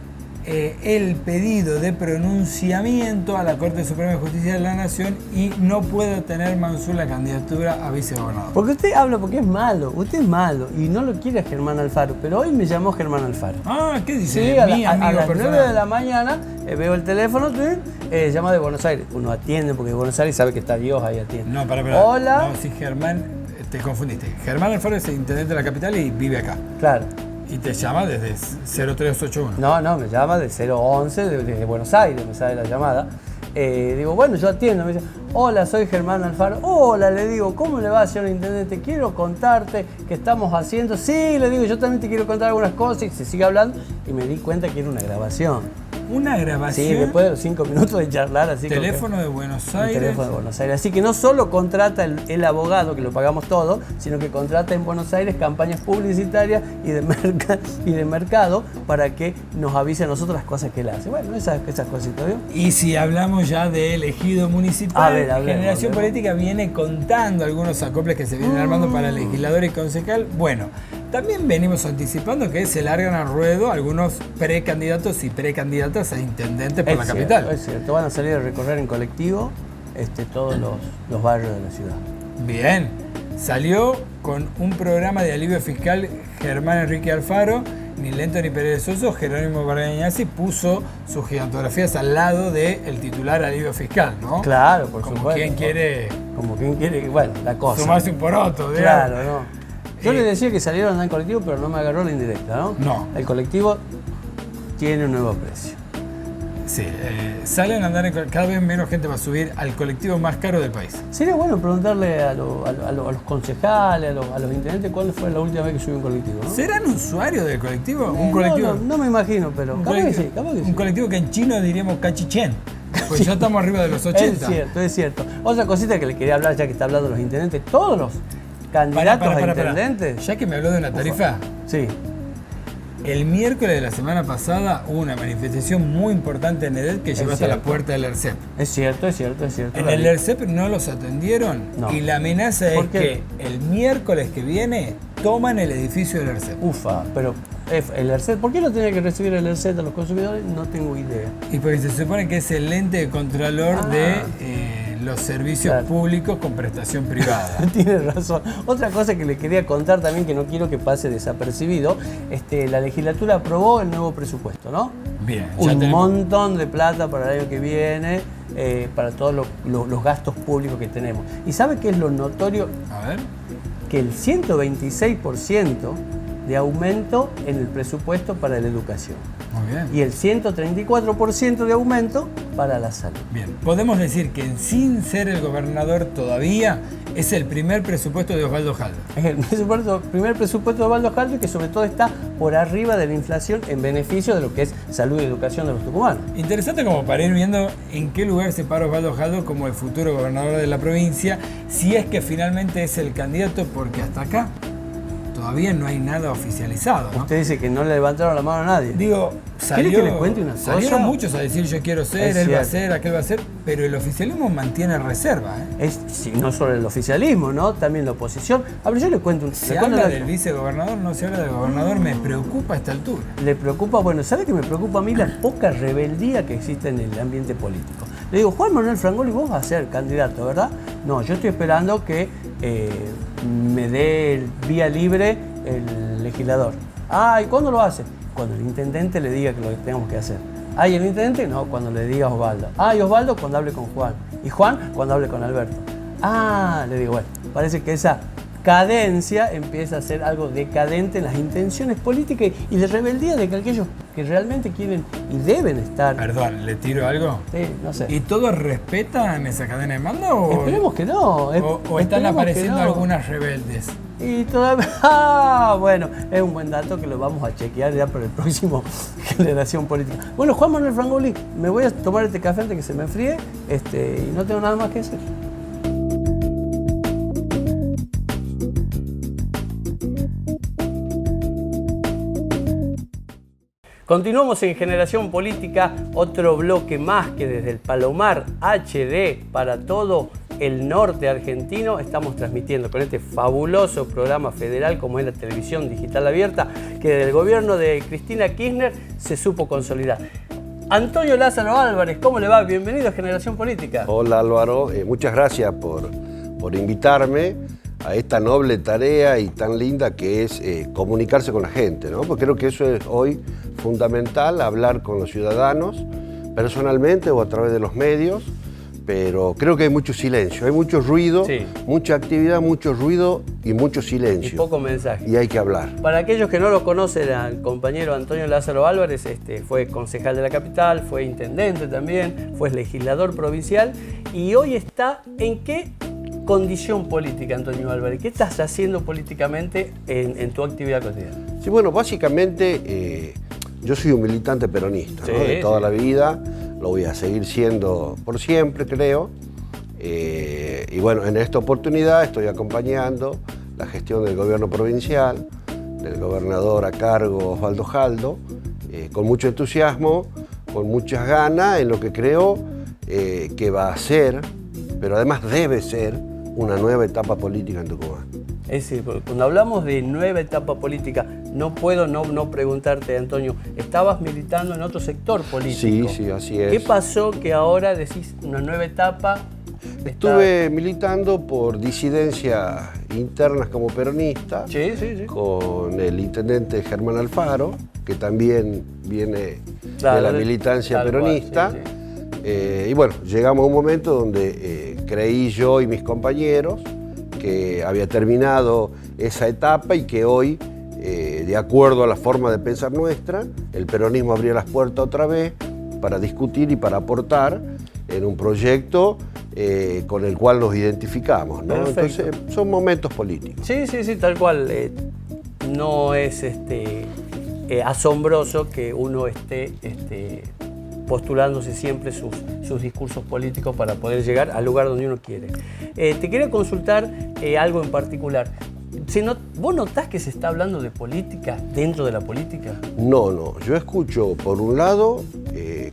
el pedido de pronunciamiento a la Corte Suprema de Justicia de la Nación y no puede tener Mansur la candidatura a vicegobernador. Porque usted habla porque es malo, usted es malo y no lo quiere a Germán Alfaro, pero hoy me llamó Germán Alfaro. Ah, ¿qué dice? Sí, a las 9 de la mañana veo el teléfono, llama de Buenos Aires. Uno atiende porque Buenos Aires sabe que está Dios ahí atiende. No, para. Hola. No, si Germán, te confundiste. Germán Alfaro es el intendente de la capital y vive acá. Claro. Y te llama desde 0381. No, me llama de 011, desde Buenos Aires me sale la llamada. Digo, bueno, yo atiendo. Me dice, hola, soy Germán Alfaro. Hola, le digo, ¿cómo le va, señor intendente? Quiero contarte qué estamos haciendo. Sí, le digo, yo también te quiero contar algunas cosas. Y se sigue hablando y me di cuenta que era una grabación. ¿Una grabación? Sí, después de los 5 minutos de charlar así. Teléfono de Buenos Aires. Teléfono de Buenos Aires. Así que no solo contrata el abogado, que lo pagamos todo, sino que contrata en Buenos Aires campañas publicitarias y de mercado para que nos avise a nosotros las cosas que él hace. Bueno, esas cositas, ¿vio? Y si hablamos ya de elegido municipal, Generación hablemos. Política viene contando algunos acoples que se vienen armando para legislador y concejal. Bueno, también venimos anticipando que se largan al ruedo algunos precandidatos y precandidatas a intendentes por la capital. Es cierto, van a salir a recorrer en colectivo todos los barrios de la ciudad. Bien, salió con un programa de alivio fiscal Germán Enrique Alfaro, ni lento ni perezoso. Jerónimo Bargañazzi puso sus gigantografías al lado del titular alivio fiscal, ¿no? Claro, por como supuesto. Como quien quiere, bueno, la cosa. Sumarse un poroto, digamos. Claro, no. Yo le decía que salieron a andar en colectivo, pero no me agarró la indirecta, ¿no? No. El colectivo tiene un nuevo precio. Sí, salen a andar cada vez menos gente va a subir al colectivo más caro del país. Sería bueno preguntarle a los concejales, a los intendentes, ¿cuándo fue la última vez que subió un colectivo? ¿No? ¿Serán usuarios del colectivo? ¿Un colectivo? No me imagino, pero capaz que sí. Un colectivo que en chino diríamos cachichén. Pues ya estamos arriba de los 80. Es cierto. Otra cosita que le quería hablar, ya que está hablando de los intendentes, todos los candidatos a intendentes. Ya que me habló de una tarifa. Sí. El miércoles de la semana pasada hubo una manifestación muy importante en EDET que llegó hasta la puerta del ERCEP. Es cierto. En el ERCEP no los atendieron y la amenaza es que el miércoles que viene toman el edificio del ERCEP. Ufa, pero el ERCEP, ¿por qué no tiene que recibir el ERCEP a los consumidores? No tengo idea. Y porque se supone que es el ente de contralor de los servicios públicos con prestación privada. Tiene razón. Otra cosa que le quería contar también, que no quiero que pase desapercibido, la legislatura aprobó el nuevo presupuesto, ¿no? Bien. Un montón de plata para el año que viene, para todos los gastos públicos que tenemos. ¿Y sabe qué es lo notorio? A ver. Que el 126% de aumento en el presupuesto para la educación. Muy bien. Y el 134% de aumento para la salud. Bien, podemos decir que sin ser el gobernador todavía es el primer presupuesto de Osvaldo Jaldo. Es el primer presupuesto de Osvaldo Jaldo, que sobre todo está por arriba de la inflación en beneficio de lo que es salud y educación de los tucumanos. Interesante como para ir viendo en qué lugar se para Osvaldo Jaldo como el futuro gobernador de la provincia, si es que finalmente es el candidato, porque hasta acá todavía no hay nada oficializado, ¿no? Usted dice que no le levantaron la mano a nadie. Digo, ¿quiere que le cuente una cosa? Salieron muchos a decir yo quiero ser, él va a ser, aquel va a ser, pero el oficialismo mantiene reserva, ¿eh? Sí, no solo el oficialismo, ¿no? También la oposición. A ver, yo le cuento Se habla del vicegobernador, no se habla del gobernador, me preocupa a esta altura. Le preocupa, bueno, ¿sabe qué me preocupa a mí? La poca rebeldía que existe en el ambiente político. Le digo, Juan Manuel Frangoli, vos vas a ser candidato, ¿verdad? No, yo estoy esperando que me dé el vía libre el legislador. Ah, ¿y cuándo lo hace? Cuando el intendente le diga que lo que tenemos que hacer. Ah, ¿y el intendente? No, cuando le diga a Osvaldo. Ah, y Osvaldo cuando hable con Juan. Y Juan cuando hable con Alberto. Ah, le digo, bueno, parece que esa cadencia empieza a ser algo decadente en las intenciones políticas y de rebeldía de aquellos que realmente quieren y deben estar. Perdón, ¿le tiro algo? Sí, no sé. ¿Y todos respetan esa cadena de mando? ¿O esperemos que no. ¿O están apareciendo algunas rebeldes? Y todavía, bueno, es un buen dato que lo vamos a chequear ya para el próximo Generación Política. Bueno, Juan Manuel Frangoli, me voy a tomar este café antes que se me enfríe y no tengo nada más que decir. Continuamos en Generación Política, otro bloque más que desde el Palomar HD para todo el norte argentino estamos transmitiendo con este fabuloso programa federal como es la televisión digital abierta, que del gobierno de Cristina Kirchner se supo consolidar. Antonio Lázaro Álvarez, ¿cómo le va? Bienvenido a Generación Política. Hola Álvaro, muchas gracias por invitarme a esta noble tarea y tan linda que es comunicarse con la gente, ¿no? Porque creo que eso es hoy fundamental, hablar con los ciudadanos, personalmente o a través de los medios, pero creo que hay mucho silencio, hay mucho ruido, sí, mucha actividad, mucho ruido y mucho silencio. Y poco mensaje. Y hay que hablar. Para aquellos que no lo conocen, al compañero Antonio Lázaro Álvarez, fue concejal de la capital, fue intendente también, fue legislador provincial y hoy está ¿en qué condición política, Antonio Álvarez? ¿Qué estás haciendo políticamente en tu actividad cotidiana? Sí, bueno, básicamente yo soy un militante peronista, ¿no? De toda la vida, lo voy a seguir siendo por siempre, creo. Y bueno, en esta oportunidad estoy acompañando la gestión del gobierno provincial, del gobernador a cargo Osvaldo Jaldo, con mucho entusiasmo, con muchas ganas en lo que creo que va a ser, pero además debe ser, una nueva etapa política en Tucumán. Es decir, cuando hablamos de nueva etapa política, no puedo no preguntarte, Antonio, estabas militando en otro sector político. Sí, así es. ¿Qué pasó que ahora decís una nueva etapa? Estuve militando por disidencias internas como peronista, con el intendente Germán Alfaro, que también viene de la militancia peronista. Y bueno, llegamos a un momento donde creí yo y mis compañeros que había terminado esa etapa y que hoy, de acuerdo a la forma de pensar nuestra, el peronismo abría las puertas otra vez para discutir y para aportar en un proyecto con el cual nos identificamos, ¿no? Entonces, son momentos políticos. Sí, tal cual. No es asombroso que uno esté postulándose siempre sus discursos políticos para poder llegar al lugar donde uno quiere. Te quería consultar algo en particular. ¿Vos notás que se está hablando de política dentro de la política? No. Yo escucho, por un lado,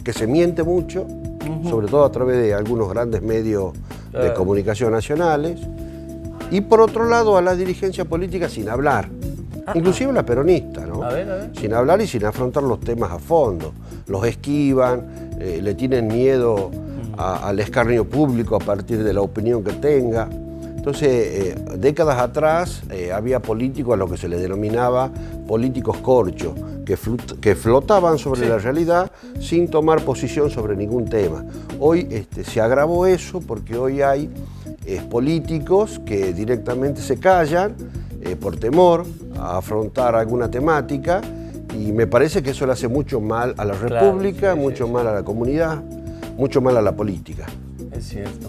que se miente mucho, sobre todo a través de algunos grandes medios de comunicación nacionales, y por otro lado a la dirigencia política sin hablar. Inclusive la peronista, ¿no? A ver. Sin hablar y sin afrontar los temas a fondo. Los esquivan, le tienen miedo al escarnio público a partir de la opinión que tenga. Entonces, décadas atrás había políticos a lo que se les denominaba políticos corchos, que flotaban sobre la realidad sin tomar posición sobre ningún tema. Hoy se agravó eso porque hoy hay políticos que directamente se callan por temor a afrontar alguna temática, y me parece que eso le hace mucho mal a la República, mucho mal a la comunidad, mucho mal a la política. Es cierto.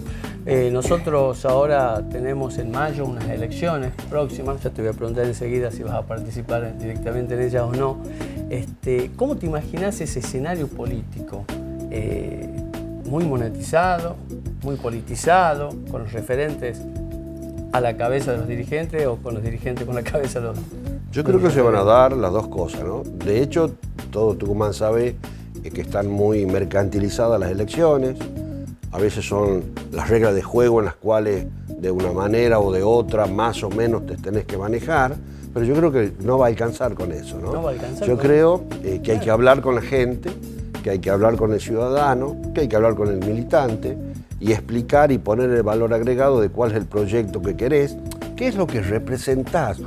Nosotros ahora tenemos en mayo unas elecciones próximas, ya te voy a preguntar enseguida si vas a participar directamente en ellas o no. ¿Cómo te imaginas ese escenario político? Muy monetizado, muy politizado, con los referentes a la cabeza de los dirigentes o con los dirigentes con la cabeza de los... Yo creo que se van a dar las dos cosas, ¿no? De hecho, todo Tucumán sabe que están muy mercantilizadas las elecciones. A veces son las reglas de juego en las cuales de una manera o de otra más o menos te tenés que manejar, pero yo creo que no va a alcanzar con eso, ¿no? No va a alcanzar. Yo creo que hay que hablar con la gente, que hay que hablar con el ciudadano, que hay que hablar con el militante y explicar y poner el valor agregado de cuál es el proyecto que querés, qué es lo que representás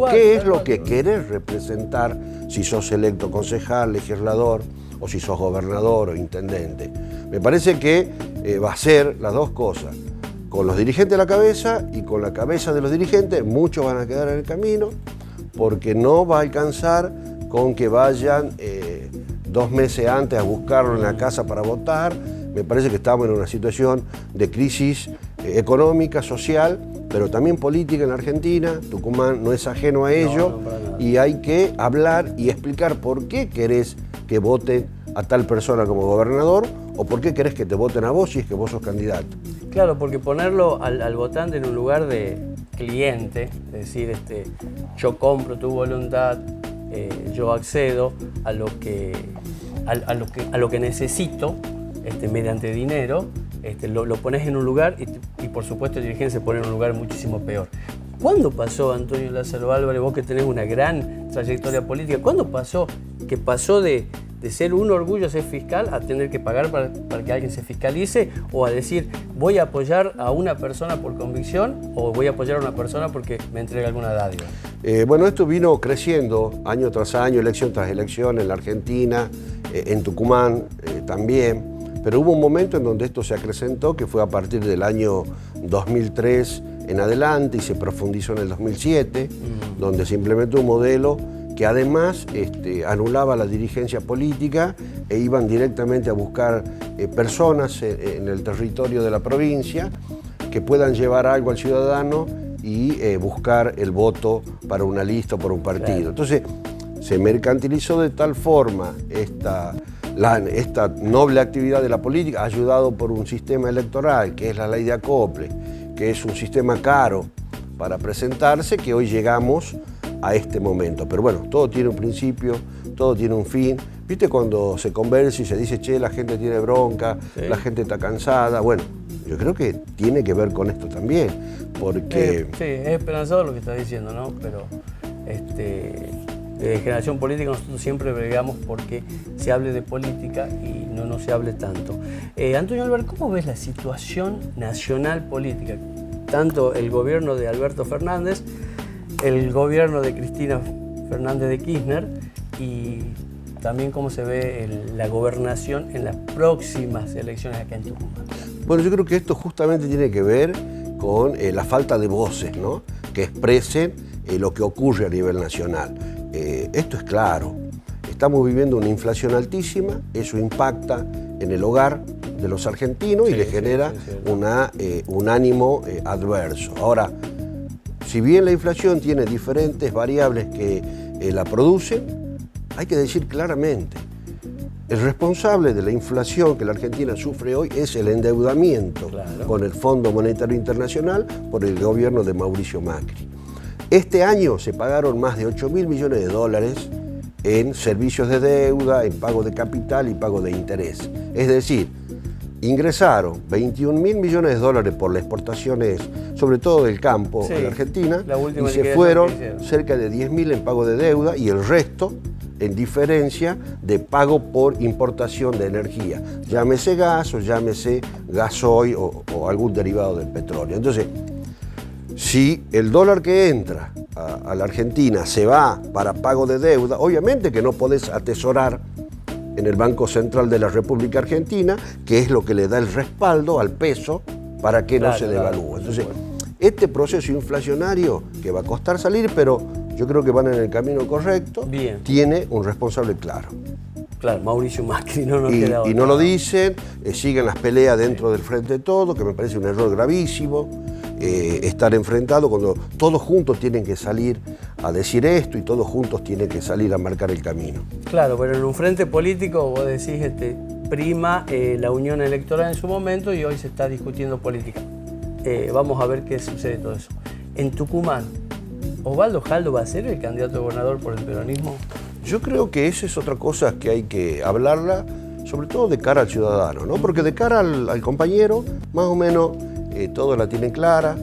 qué es lo que querés representar si sos electo concejal, legislador o si sos gobernador o intendente. Me parece que va a ser las dos cosas. Con los dirigentes a la cabeza y con la cabeza de los dirigentes, muchos van a quedar en el camino porque no va a alcanzar con que vayan 2 meses antes a buscarlo en la casa para votar. Me parece que estamos en una situación de crisis económica, social, pero también política en la Argentina. Tucumán no es ajeno a ello y hay que hablar y explicar por qué querés que voten a tal persona como gobernador o por qué querés que te voten a vos si es que vos sos candidato. Claro, porque ponerlo al votante en un lugar de cliente, es decir, yo compro tu voluntad, yo accedo a lo que necesito mediante dinero, lo pones en un lugar y por supuesto el dirigente se pone en un lugar muchísimo peor. ¿Cuándo pasó, Antonio Lázaro Álvarez, vos que tenés una gran trayectoria política, cuándo pasó que pasó de ser un orgullo ser fiscal a tener que pagar para que alguien se fiscalice, o a decir voy a apoyar a una persona por convicción o voy a apoyar a una persona porque me entrega alguna dádiva? Bueno, esto vino creciendo año tras año, elección tras elección en la Argentina, en Tucumán también, pero hubo un momento en donde esto se acrecentó, que fue a partir del año 2003 en adelante y se profundizó en el 2007, donde se implementó un modelo que además anulaba la dirigencia política e iban directamente a buscar personas en el territorio de la provincia que puedan llevar algo al ciudadano y buscar el voto para una lista o por un partido. Claro. Entonces se mercantilizó de tal forma esta noble actividad de la política, ayudado por un sistema electoral que es la ley de acople, que es un sistema caro para presentarse, que hoy llegamos a este momento. Pero bueno, todo tiene un principio, todo tiene un fin. ¿Viste cuando se conversa y se dice, che, la gente tiene bronca, sí, la gente está cansada? Bueno, yo creo que tiene que ver con esto también, porque... sí, es esperanzador lo que estás diciendo, ¿no? Pero de generación política nosotros siempre bregamos porque se hable de política y no se hable tanto. Antonio Álvarez, ¿cómo ves la situación nacional política? Tanto el gobierno de Alberto Fernández, el gobierno de Cristina Fernández de Kirchner y también cómo se ve la gobernación en las próximas elecciones acá en Tucumán. Bueno, yo creo que esto justamente tiene que ver con la falta de voces, ¿no?, que expresen lo que ocurre a nivel nacional. Esto es claro, estamos viviendo una inflación altísima, eso impacta en el hogar de los argentinos, sí, y le genera un ánimo adverso. Ahora, si bien la inflación tiene diferentes variables que la producen, hay que decir claramente, el responsable de la inflación que la Argentina sufre hoy es el endeudamiento, claro, con el Fondo Monetario Internacional por el gobierno de Mauricio Macri. Este año se pagaron más de 8.000 millones de dólares en servicios de deuda, en pago de capital y pago de interés. Es decir, ingresaron 21.000 millones de dólares por las exportaciones, sobre todo del campo, sí, en la Argentina, y se fueron cerca de 10.000 en pago de deuda y el resto en diferencia de pago por importación de energía, llámese gas o llámese gasoil o algún derivado del petróleo. Entonces, si el dólar que entra a la Argentina se va para pago de deuda, obviamente que no podés atesorar en el Banco Central de la República Argentina, que es lo que le da el respaldo al peso para que no se devalúe. Entonces, este proceso inflacionario que va a costar salir, pero yo creo que van en el camino correcto, bien, tiene un responsable claro. Claro, Mauricio Macri, no y no lo dicen, siguen las peleas dentro del Frente de Todos, que me parece un error gravísimo, estar enfrentado cuando todos juntos tienen que salir a decir esto y todos juntos tienen que salir a marcar el camino. Claro, pero en un frente político vos decís prima la unión electoral en su momento y hoy se está discutiendo política. Vamos a ver qué sucede todo eso. En Tucumán, ¿Osvaldo Jaldo va a ser el candidato a gobernador por el peronismo? Yo creo que esa es otra cosa que hay que hablarla, sobre todo de cara al ciudadano, ¿no? Porque de cara al compañero, más o menos todos la tienen clara.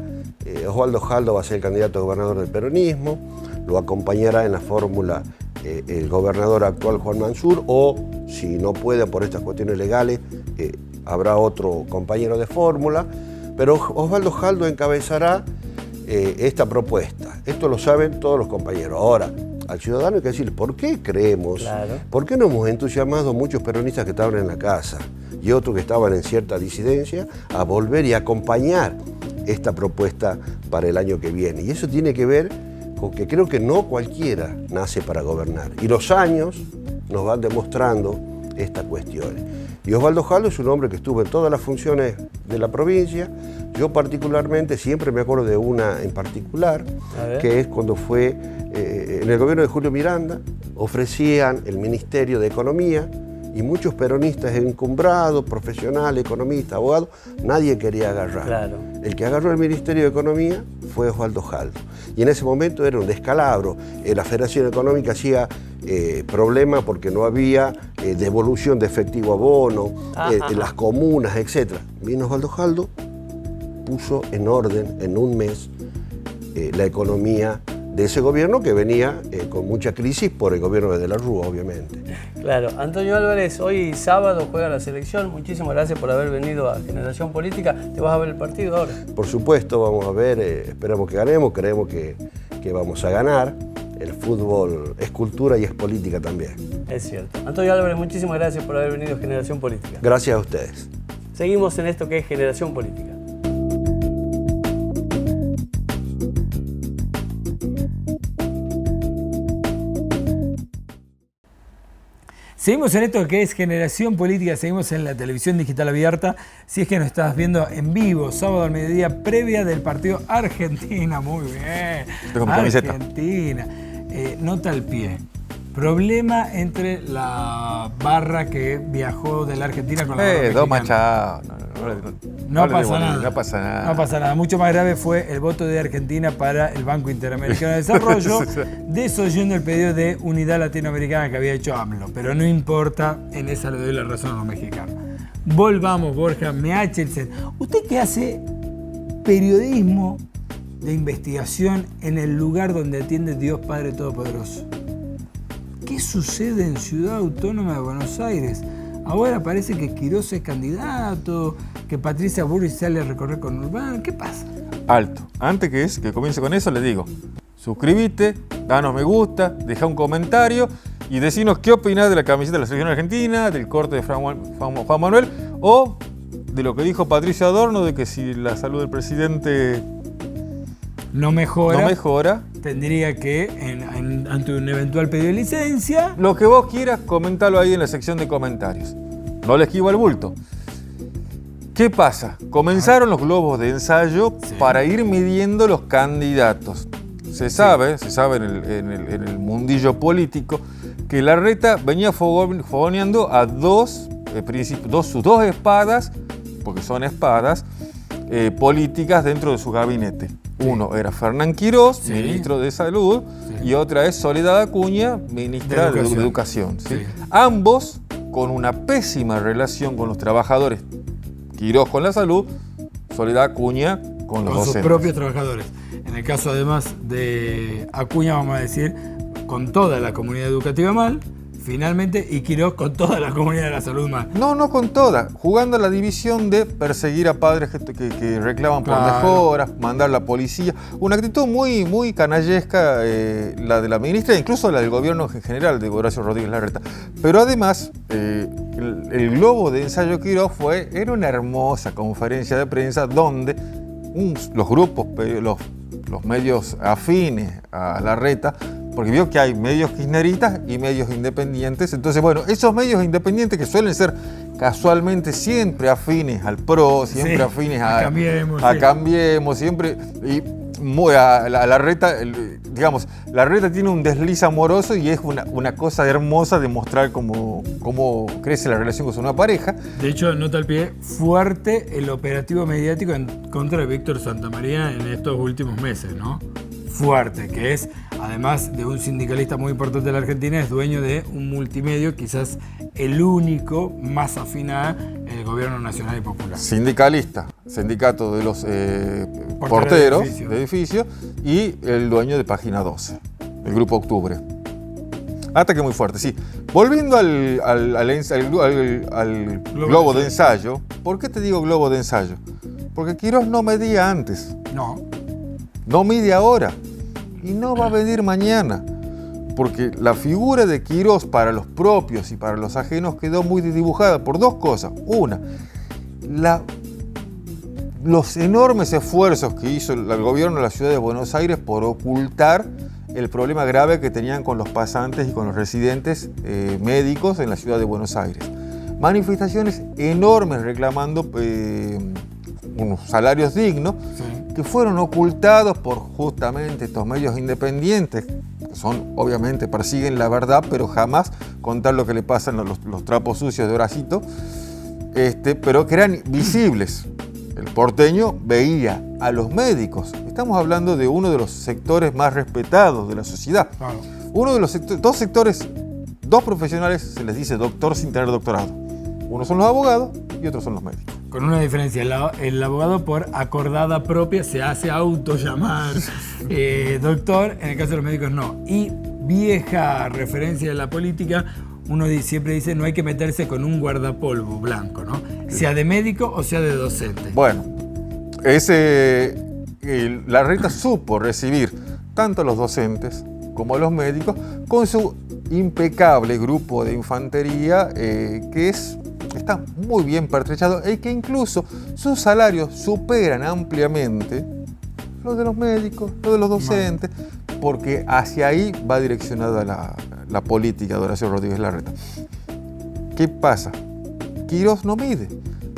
Osvaldo Jaldo va a ser el candidato a gobernador del peronismo, lo acompañará en la fórmula el gobernador actual Juan Mansur, o si no puede por estas cuestiones legales, habrá otro compañero de fórmula, pero Osvaldo Jaldo encabezará esta propuesta. Esto lo saben todos los compañeros. Ahora, al ciudadano hay que decir, ¿por qué creemos? Claro. ¿Por qué nos hemos entusiasmado muchos peronistas que estaban en la casa y otros que estaban en cierta disidencia a volver y acompañar esta propuesta para el año que viene? Y eso tiene que ver con que creo que no cualquiera nace para gobernar. Y los años nos van demostrando estas cuestiones. Y Osvaldo Jaldo es un hombre que estuvo en todas las funciones de la provincia. Yo particularmente siempre me acuerdo de una en particular, que es cuando fue en el gobierno de Julio Miranda, ofrecían el Ministerio de Economía y muchos peronistas encumbrados, profesionales, economistas, abogados, nadie quería agarrar. Claro. El que agarró el Ministerio de Economía fue Osvaldo Jaldo. Y en ese momento era un descalabro. La Federación Económica hacía problema porque no había devolución de efectivo a bono, en las comunas, etc. Vino Osvaldo Jaldo, puso en orden en un mes la economía de ese gobierno que venía con mucha crisis por el gobierno de la Rúa, obviamente. Claro. Antonio Álvarez, hoy sábado juega la selección. Muchísimas gracias por haber venido a Generación Política. ¿Te vas a ver el partido ahora? Por supuesto, vamos a ver, esperamos que ganemos, creemos que vamos a ganar. El fútbol es cultura y es política también. Es cierto. Antonio Álvarez, muchísimas gracias por haber venido a Generación Política. Gracias a ustedes. Seguimos en esto que es Generación Política. Seguimos en esto que es Generación Política, seguimos en la televisión digital abierta. Si es que nos estás viendo en vivo, sábado al mediodía, previa del partido Argentina. Muy bien. Tengo mi camiseta. Argentina. Nota al pie. Problema entre la barra que viajó de la Argentina con la barra mexicana. Dos machados. No pasa nada. No pasa nada. No pasa nada. Mucho más grave fue el voto de Argentina para el Banco Interamericano de Desarrollo, desoyendo el pedido de unidad latinoamericana que había hecho AMLO. Pero no importa, en esa le doy la razón a los mexicanos. Volvamos, Borja Meachelsen. Usted que hace periodismo de investigación en el lugar donde atiende Dios Padre Todopoderoso. ¿Qué sucede en Ciudad Autónoma de Buenos Aires? Ahora parece que Quirós es candidato, que Patricia Bullrich sale a recorrer con Urbán. ¿Qué pasa? Alto. Antes que comience con eso, le digo, suscríbete, danos me gusta, deja un comentario y decinos qué opinás de la camiseta de la selección argentina, del corte de Juan Manuel o de lo que dijo Patricio Adorno de que si la salud del presidente no mejora, tendría que, ante un eventual pedido de licencia... Lo que vos quieras, comentalo ahí en la sección de comentarios. No le esquivo al bulto. ¿Qué pasa? Comenzaron los globos de ensayo para ir midiendo los candidatos. Se sabe en el mundillo político que Larreta venía fogoneando a sus dos espadas, porque son espadas, políticas dentro de su gabinete. Uno era Fernán Quirós, ministro de Salud, y otra es Soledad Acuña, ministra de Educación. Ambos con una pésima relación con los trabajadores. Quirós con la salud, Soledad Acuña con los docentes. Con sus propios trabajadores. En el caso además de Acuña, vamos a decir, con toda la comunidad educativa mal, finalmente, y Quirós con toda la comunidad de la salud mal. No con toda, jugando a la división de perseguir a padres que reclaman por mejoras, mandar a la policía. Una actitud muy canallesca, la de la ministra, incluso la del gobierno en general de Horacio Rodríguez Larreta. Pero además, el globo de ensayo Quirós era una hermosa conferencia de prensa donde los grupos, los medios afines a Larreta, porque vio que hay medios kirchneristas y medios independientes. Entonces, bueno, esos medios independientes que suelen ser casualmente siempre afines al PRO, siempre afines a Cambiemos, siempre... Y a Larreta, digamos, Larreta tiene un desliz amoroso y es una cosa hermosa de mostrar cómo crece la relación con su nueva pareja. De hecho, nota al pie, fuerte el operativo mediático en contra de Víctor Santamaría en estos últimos meses, ¿no? Fuerte, que es, además de un sindicalista muy importante de la Argentina, es dueño de un multimedio, quizás el único más afín al gobierno nacional y popular. Sindicalista, sindicato de los porteros de edificio y el dueño de Página 12, el Grupo Octubre. Ataque muy fuerte, sí. Volviendo al globo de ensayo, ¿por qué te digo globo de ensayo? Porque Quirós no medía antes. No mide ahora y no va a venir mañana, porque la figura de Quirós para los propios y para los ajenos quedó muy dibujada por dos cosas. Una, los enormes esfuerzos que hizo el gobierno de la ciudad de Buenos Aires por ocultar el problema grave que tenían con los pasantes y con los residentes médicos en la ciudad de Buenos Aires. Manifestaciones enormes reclamando unos salarios dignos, que fueron ocultados por justamente estos medios independientes son, obviamente, persiguen la verdad, pero jamás contar lo que le pasan los trapos sucios de Horacito, pero que eran visibles. El porteño veía a los médicos. Estamos hablando de uno de los sectores más respetados de la sociedad. Claro. Uno de los dos profesionales se les dice doctor sin tener doctorado. Uno son los abogados y otros son los médicos. Con una diferencia, el abogado por acordada propia se hace autollamar doctor, en el caso de los médicos no. Y vieja referencia de la política, uno siempre dice no hay que meterse con un guardapolvo blanco, ¿no? Sea de médico o sea de docente. Bueno, Larreta supo recibir tanto a los docentes como a los médicos con su impecable grupo de infantería que está muy bien pertrechado y que incluso sus salarios superan ampliamente los de los médicos, los de los docentes, porque hacia ahí va direccionada la política de Horacio Rodríguez Larreta. ¿Qué pasa? Quirós no mide.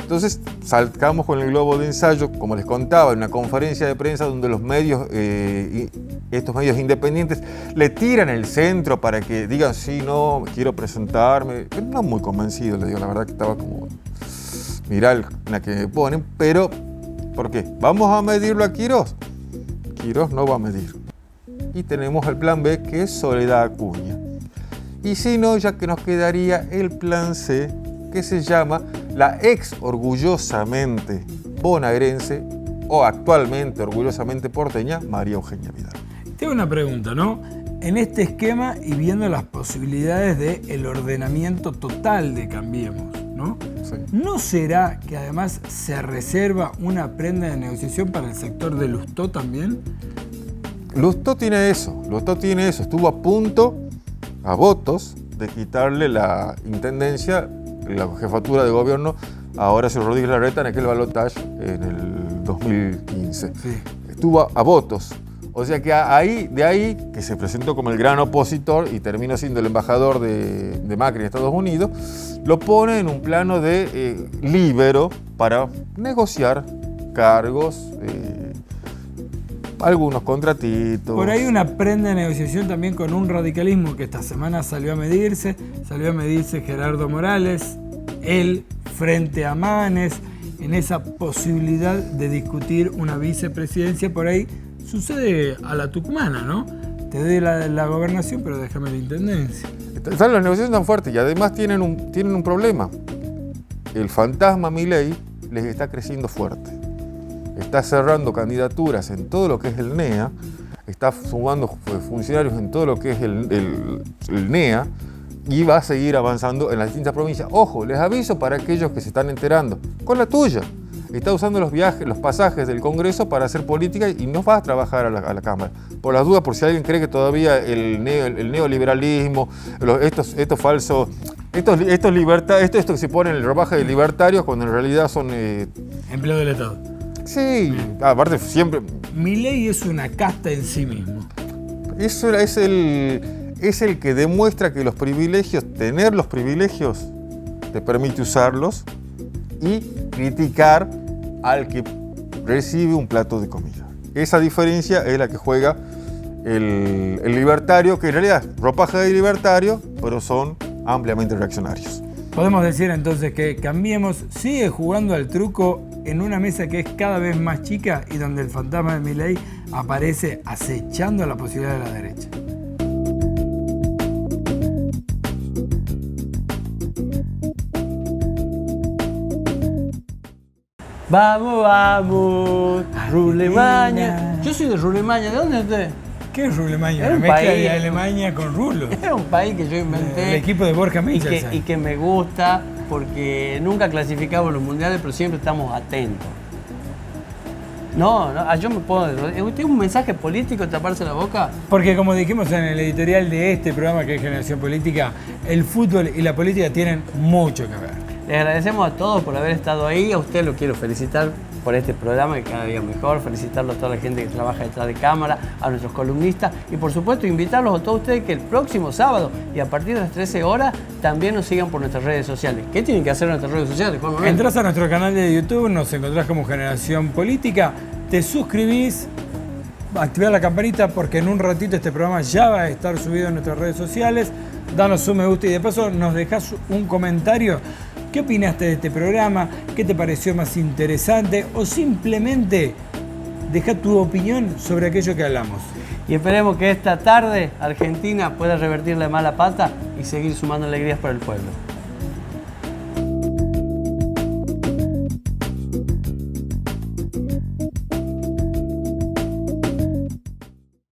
Entonces saltamos con el globo de ensayo, como les contaba, en una conferencia de prensa donde los medios, estos medios independientes, le tiran el centro para que digan, sí, no, quiero presentarme. Pero no muy convencido, le digo, la verdad que estaba como, mirá la que me ponen, pero ¿por qué? ¿Vamos a medirlo a Quirós? Quirós no va a medir. Y tenemos el plan B, que es Soledad Acuña. Y si no, ya que nos quedaría el plan C, que se llama la ex orgullosamente bonaerense o actualmente orgullosamente porteña María Eugenia Vidal. Tengo una pregunta, ¿no? En este esquema y viendo las posibilidades del ordenamiento total de Cambiemos, ¿no? Sí. ¿No será que además se reserva una prenda de negociación para el sector de Lustó también? Lustó tiene eso. Estuvo a punto, a votos, de quitarle la intendencia, la jefatura de gobierno a Horacio Rodríguez Larreta en aquel balotaje en el 2015. Sí. Estuvo a votos. O sea que de ahí, que se presentó como el gran opositor y terminó siendo el embajador de Macri en Estados Unidos, lo pone en un plano de líbero para negociar cargos, algunos contratitos. Por ahí una prenda de negociación también con un radicalismo que esta semana salió a medirse Gerardo Morales, él frente a Manes, en esa posibilidad de discutir una vicepresidencia. Por ahí sucede a la tucumana, ¿no? Te doy la gobernación, pero déjame la intendencia. Las negociaciones tan fuertes y además tienen un problema. El fantasma Milei les está creciendo fuerte. Está cerrando candidaturas en todo lo que es el NEA, está sumando funcionarios en todo lo que es el NEA y va a seguir avanzando en las distintas provincias. Ojo, les aviso para aquellos que se están enterando, con la tuya. Está usando los pasajes del Congreso para hacer política y no va a trabajar a la Cámara. Por las dudas, por si alguien cree que todavía el neoliberalismo, estos falsos, estos que se ponen en el ropaje de libertarios cuando en realidad son... Empleo del Estado. Sí, aparte siempre... Milei es una casta en sí mismo. Eso es el que demuestra que tener los privilegios te permite usarlos y criticar al que recibe un plato de comida. Esa diferencia es la que juega el libertario, que en realidad es ropaje de libertario, pero son ampliamente reaccionarios. Podemos decir entonces que Cambiemos sigue jugando al truco en una mesa que es cada vez más chica y donde el fantasma de Milei aparece acechando la posibilidad de la derecha. Vamos, Rulemaña. Yo soy de Rulemaña, ¿de dónde es usted? ¿Qué es Rulemaña? Una mezcla de Alemania con rulo. Era un país que yo inventé. El equipo de Borja Michels. Y que me gusta porque nunca clasificamos los mundiales, pero siempre estamos atentos. Yo me puedo... ¿Usted un mensaje político, taparse la boca? Porque como dijimos en el editorial de este programa que es Generación Política, el fútbol y la política tienen mucho que ver. Les agradecemos a todos por haber estado ahí. A usted lo quiero felicitar por este programa que cada día mejor. Felicitarlo a toda la gente que trabaja detrás de cámara, a nuestros columnistas y por supuesto invitarlos a todos ustedes que el próximo sábado y a partir de las 13 horas también nos sigan por nuestras redes sociales. ¿Qué tienen que hacer en nuestras redes sociales? Entrás a nuestro canal de YouTube, nos encontrás como Generación Política, te suscribís, activar la campanita porque en un ratito este programa ya va a estar subido en nuestras redes sociales. Danos un me gusta y de paso nos dejás un comentario. ¿Qué opinaste de este programa? ¿Qué te pareció más interesante? O simplemente deja tu opinión sobre aquello que hablamos. Y esperemos que esta tarde Argentina pueda revertir la mala pata y seguir sumando alegrías para el pueblo.